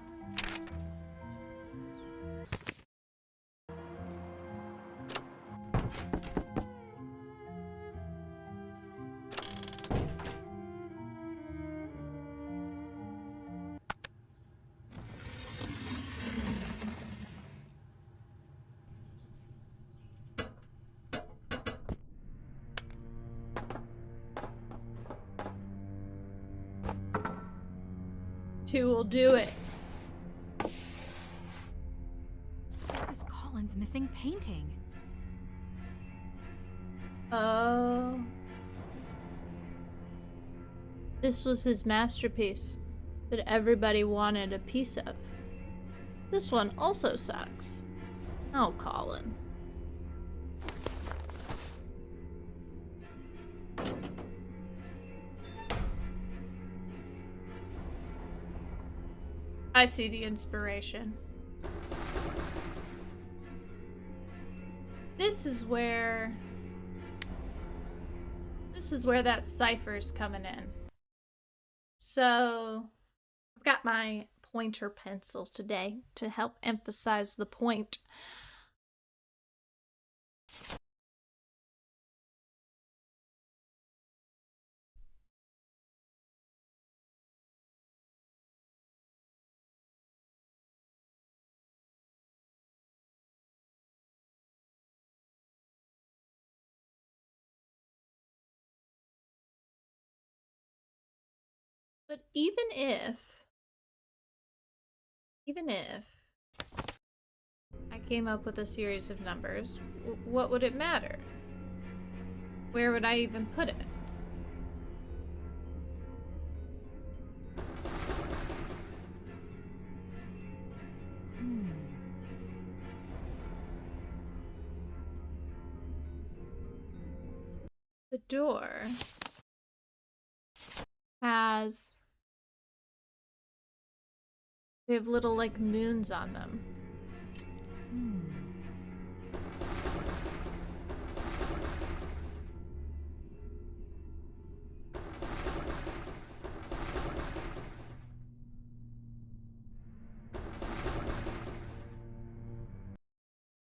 Speaker 1: Two will do it.
Speaker 2: This is Colin's missing painting.
Speaker 1: Oh. This was his masterpiece that everybody wanted a piece of. This one also sucks. Oh, Colin. I see the inspiration. This is where that cipher's coming in. So I've got my pointer pencil today to help emphasize the point. But even if I came up with a series of numbers, what would it matter? Where would I even put it? door has... They have little, like, moons on them.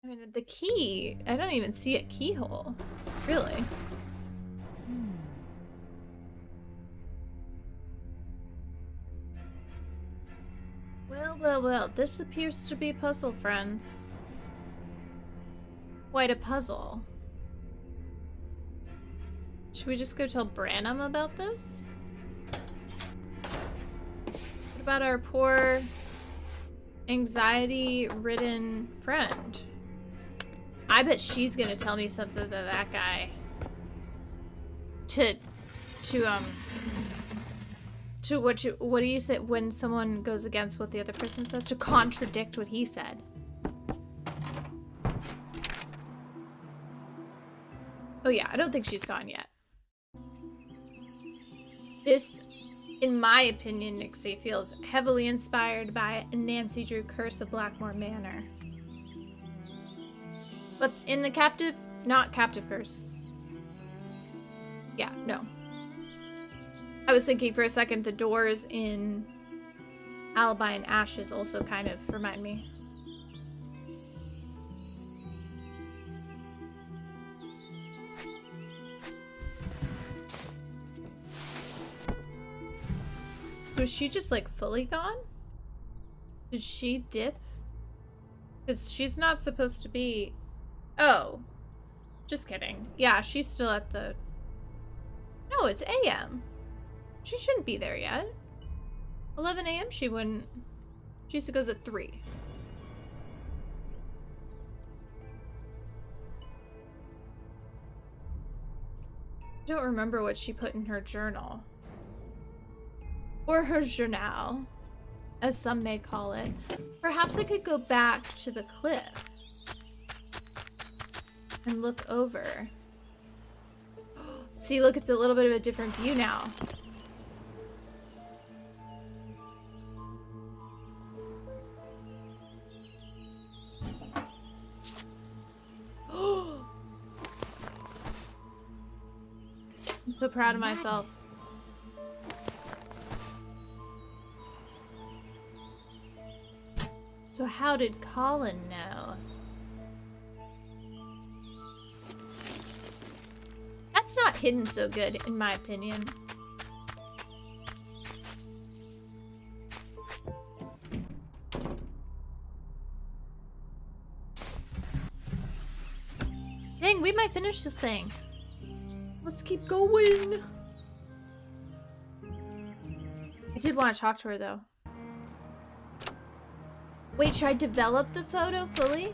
Speaker 1: I mean, the key, I don't even see a keyhole. Really? Well, well, well, this appears to be a puzzle, friends. Quite a puzzle. Should we just go tell Branham about this? What about our poor, anxiety-ridden friend? I bet she's gonna tell me something to that guy. What do you say when someone goes against what the other person says? To contradict what he said. Oh yeah, I don't think she's gone yet. This, in my opinion, Nixie feels heavily inspired by Nancy Drew Curse of Blackmore Manor. But in the captive, not captive curse. Yeah, no. I was thinking for a second the doors in Alibi and Ashes also kind of remind me. So is she just like fully gone? Did she dip? Because she's not supposed to be... Oh. Just kidding. Yeah, she's still at the... No, it's AM. She shouldn't be there yet. 11 AM she wouldn't... She used to goes at 3. I don't remember what she put in her journal. Or her journal, as some may call it. Perhaps I could go back to the cliff and look over. See, look, it's a little bit of a different view now. I'm so proud of myself. So how did Colin know? That's not hidden so good, in my opinion. Dang, we might finish this thing. Let's keep going. I did want to talk to her, though. Wait, should I develop the photo fully?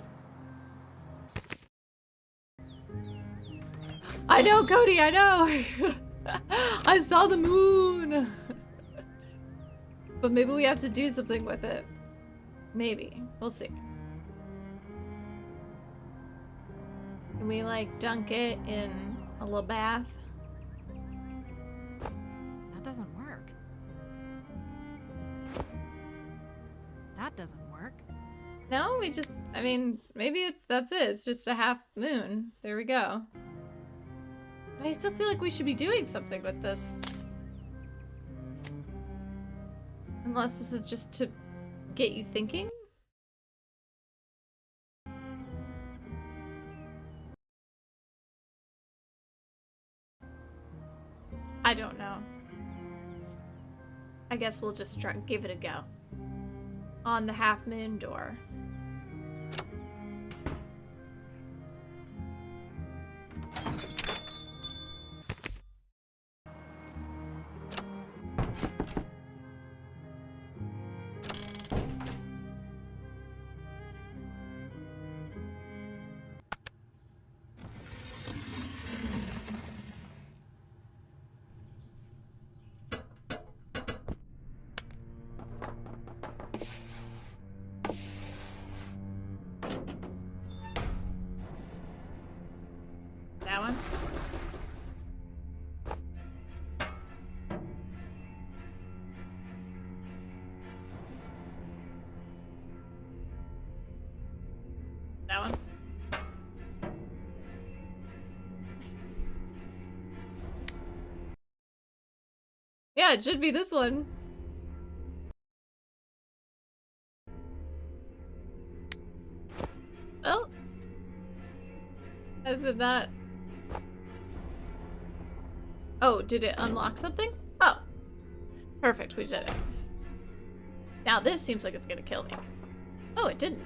Speaker 1: I know, Cody, I know! I saw the moon! But maybe we have to do something with it. Maybe. We'll see. Can we, like, dunk it in a little bath?
Speaker 2: That doesn't work. That doesn't work.
Speaker 1: No, we just, I mean, maybe that's it. It's just a half moon. There we go. But I still feel like we should be doing something with this. Unless this is just to get you thinking? I don't know. I guess we'll just try and give it a go. On the half moon door. That one. Yeah, it should be this one. Well, has it not? Oh, did it unlock something? Oh, perfect, we did it. Now this seems like it's gonna kill me. Oh, it didn't.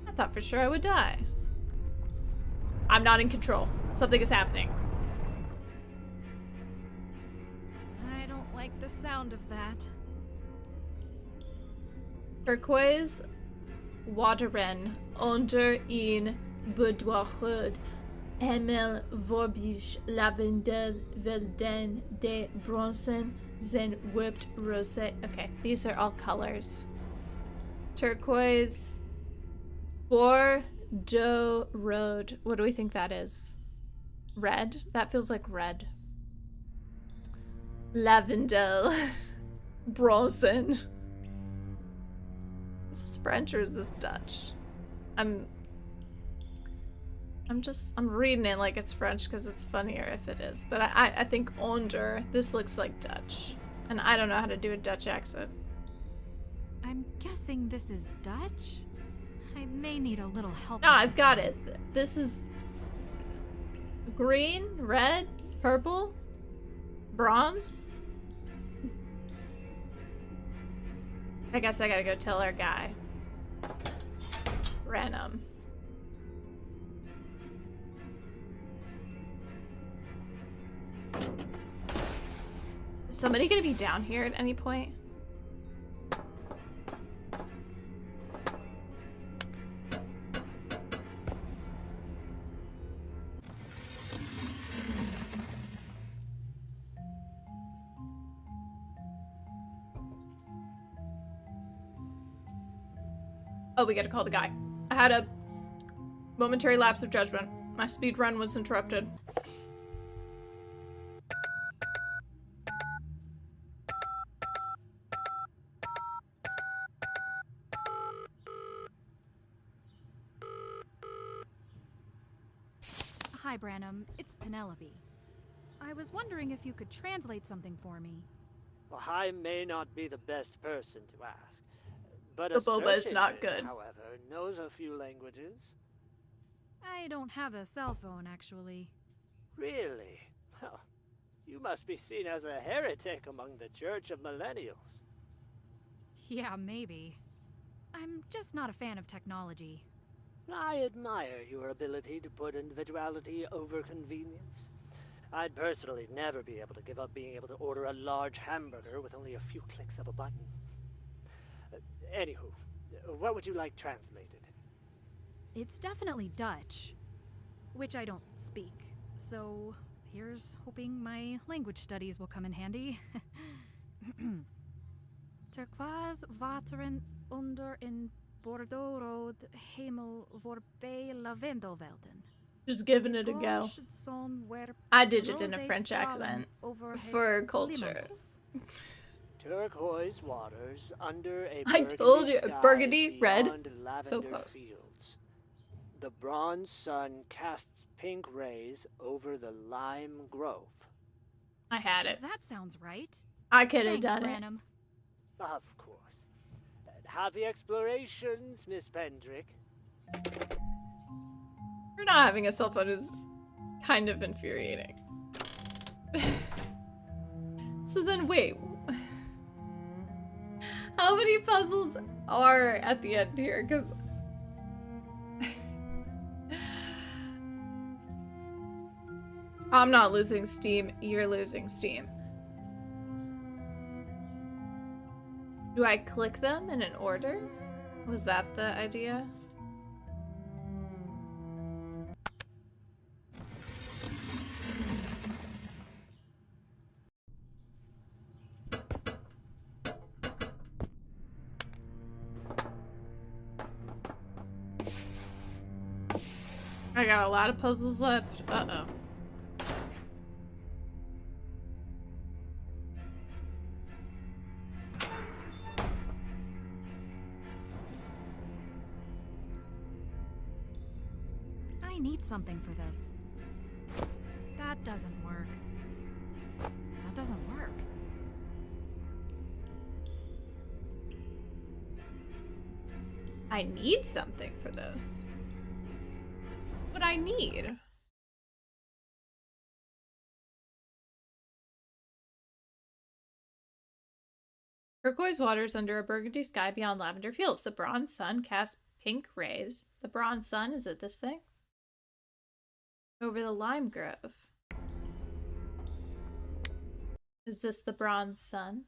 Speaker 1: I thought for sure I would die. I'm not in control. Something is happening.
Speaker 2: I don't like the sound of that.
Speaker 1: Turquoise wateren onder een bedwachterd. Hemel vorbisch lavendel velden de bronzen zen whipped rosé. Okay, these are all colors. Turquoise. Bordeaux Road. What do we think that is? Red? That feels like red. Lavendel. Bronzen. Is this French or is this Dutch? I'm reading it like it's French because it's funnier if it is. But I think onder, this looks like Dutch. And I don't know how to do a Dutch accent.
Speaker 2: I'm guessing this is Dutch? I may need a little help.
Speaker 1: No, I've got it. This is green, red, purple, bronze. I guess I gotta go tell our guy. Random. Is somebody gonna be down here at any point? Oh, we gotta call the guy. I had a momentary lapse of judgment. My speed run was interrupted.
Speaker 2: Hi, Branham. It's Penelope. I was wondering if you could translate something for me.
Speaker 8: Well, I may not be the best person to ask, but
Speaker 1: The boba is not good.
Speaker 8: However, knows a few languages.
Speaker 2: I don't have a cell phone, actually.
Speaker 8: Really? Well, you must be seen as a heretic among the Church of Millennials.
Speaker 2: Yeah, maybe. I'm just not a fan of technology.
Speaker 8: I admire your ability to put individuality over convenience. I'd personally never be able to give up being able to order a large hamburger with only a few clicks of a button. Anywho, what would you like translated?
Speaker 2: It's definitely Dutch, which I don't speak. So here's hoping my language studies will come in handy. Turquoise wateren onder in Bordeaux Road hemel voorbij lavendelvelden.
Speaker 1: Just giving it a go. I did it in a French accent for culture.
Speaker 8: Turquoise waters under a
Speaker 1: I told you, burgundy, red, so
Speaker 8: lavender
Speaker 1: close.
Speaker 8: fields. The bronze sun casts pink rays over the lime grove.
Speaker 1: I had it.
Speaker 2: That sounds right.
Speaker 1: I could have
Speaker 2: Thanks,
Speaker 1: done
Speaker 2: Branham.
Speaker 8: Of course. Happy explorations, Miss Pendrick.
Speaker 1: You're not having a cell phone is kind of infuriating. So then wait. How many puzzles are at the end here? Because I'm not losing steam, you're losing steam. Do I click them in an order? Was that the idea? I got a lot of puzzles left. Uh-oh.
Speaker 2: I need something for this. That doesn't work. That doesn't work.
Speaker 1: I need something for this. What I need? Turquoise waters under a burgundy sky beyond lavender fields. The bronze sun casts pink rays. The bronze sun, is it this thing? Over the lime grove. Is this the bronze sun?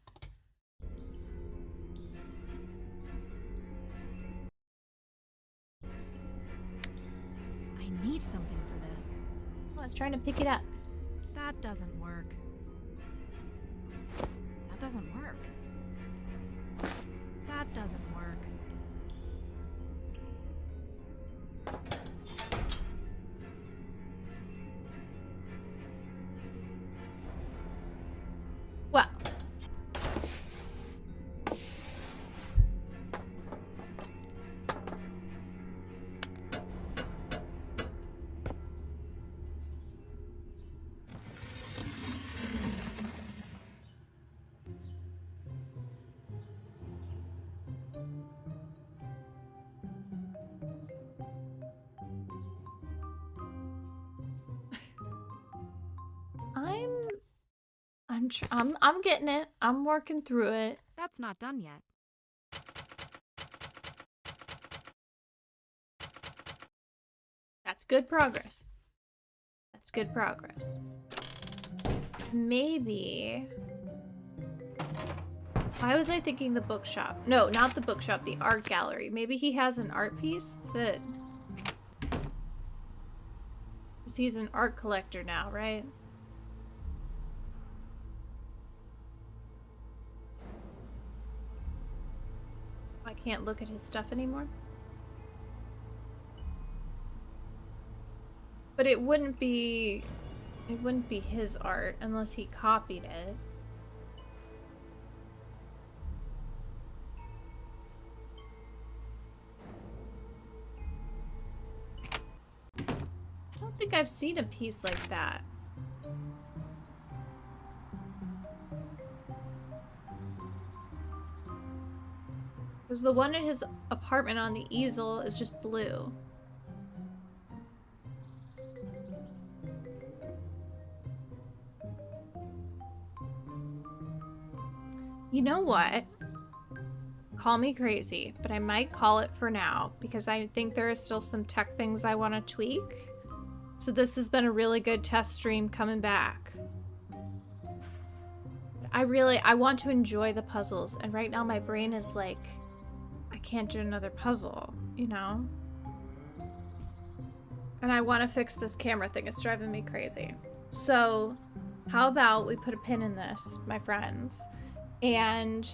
Speaker 2: I need something for this.
Speaker 1: Oh, I was trying to pick it up.
Speaker 2: That doesn't work. That doesn't work. That doesn't work.
Speaker 1: Well. I'm getting it. I'm working through it.
Speaker 2: That's not done yet.
Speaker 1: That's good progress. That's good progress. Maybe... Why was I thinking the bookshop? No, not the bookshop, the art gallery. Maybe he has an art piece that... Because he's an art collector now, right? I can't look at his stuff anymore. But it wouldn't be his art unless he copied it. I don't think I've seen a piece like that. Because the one in his apartment on the easel is just blue. You know what? Call me crazy, but I might call it for now because I think there are still some tech things I want to tweak. So this has been a really good test stream coming back. I want to enjoy the puzzles, and right now my brain is like, I can't do another puzzle, you know? And I want to fix this camera thing. It's driving me crazy. So how about we put a pin in this, my friends? And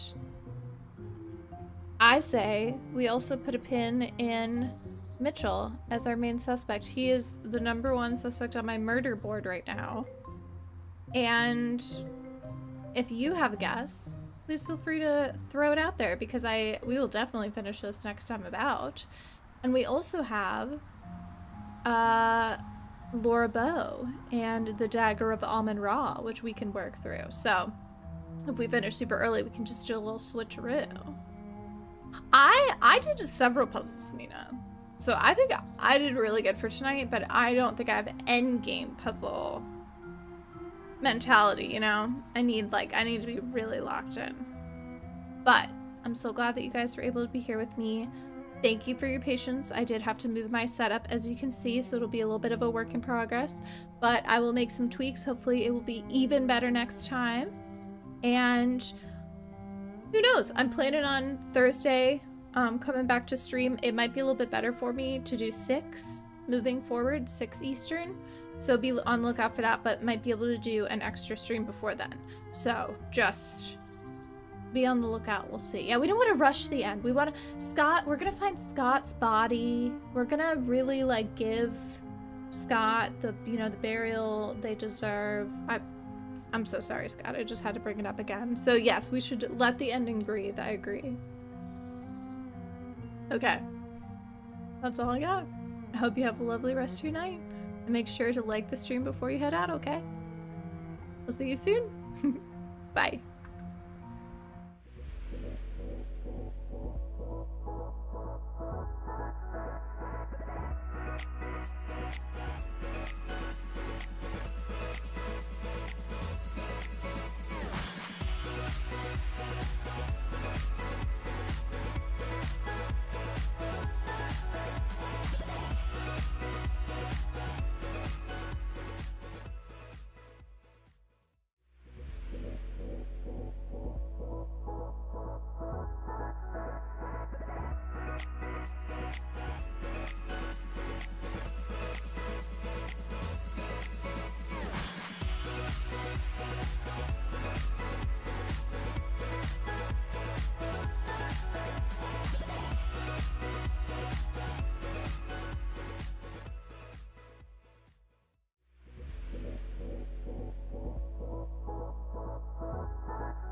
Speaker 1: I say we also put a pin in Mitchell as our main suspect. He is the #1 suspect on my murder board right now. And if you have a guess, please feel free to throw it out there because we will definitely finish this next time about. And we also have Laura Bow and the Dagger of Amun-Ra, which we can work through. So if we finish super early, we can just do a little switcheroo. I did several puzzles, Nina. So I think I did really good for tonight, but I don't think I have endgame puzzle mentality, you know? I need to be really locked in. But I'm so glad that you guys were able to be here with me. Thank you for your patience. I did have to move my setup, as you can see, so it'll be a little bit of a work in progress, but I will make some tweaks. Hopefully it will be even better next time. And who knows? I'm planning on Thursday coming back to stream. It might be a little bit better for me to do 6 moving forward, 6 Eastern. So be on the lookout for that, but might be able to do an extra stream before then. So just be on the lookout. We'll see. Yeah, we don't want to rush the end. We want to... we're going to find Scott's body. We're going to really, give Scott the burial they deserve. I'm so sorry, Scott. I just had to bring it up again. So yes, we should let the ending breathe. I agree. Okay. That's all I got. I hope you have a lovely rest of your night. And make sure to like the stream before you head out, okay? I'll see you soon. Bye.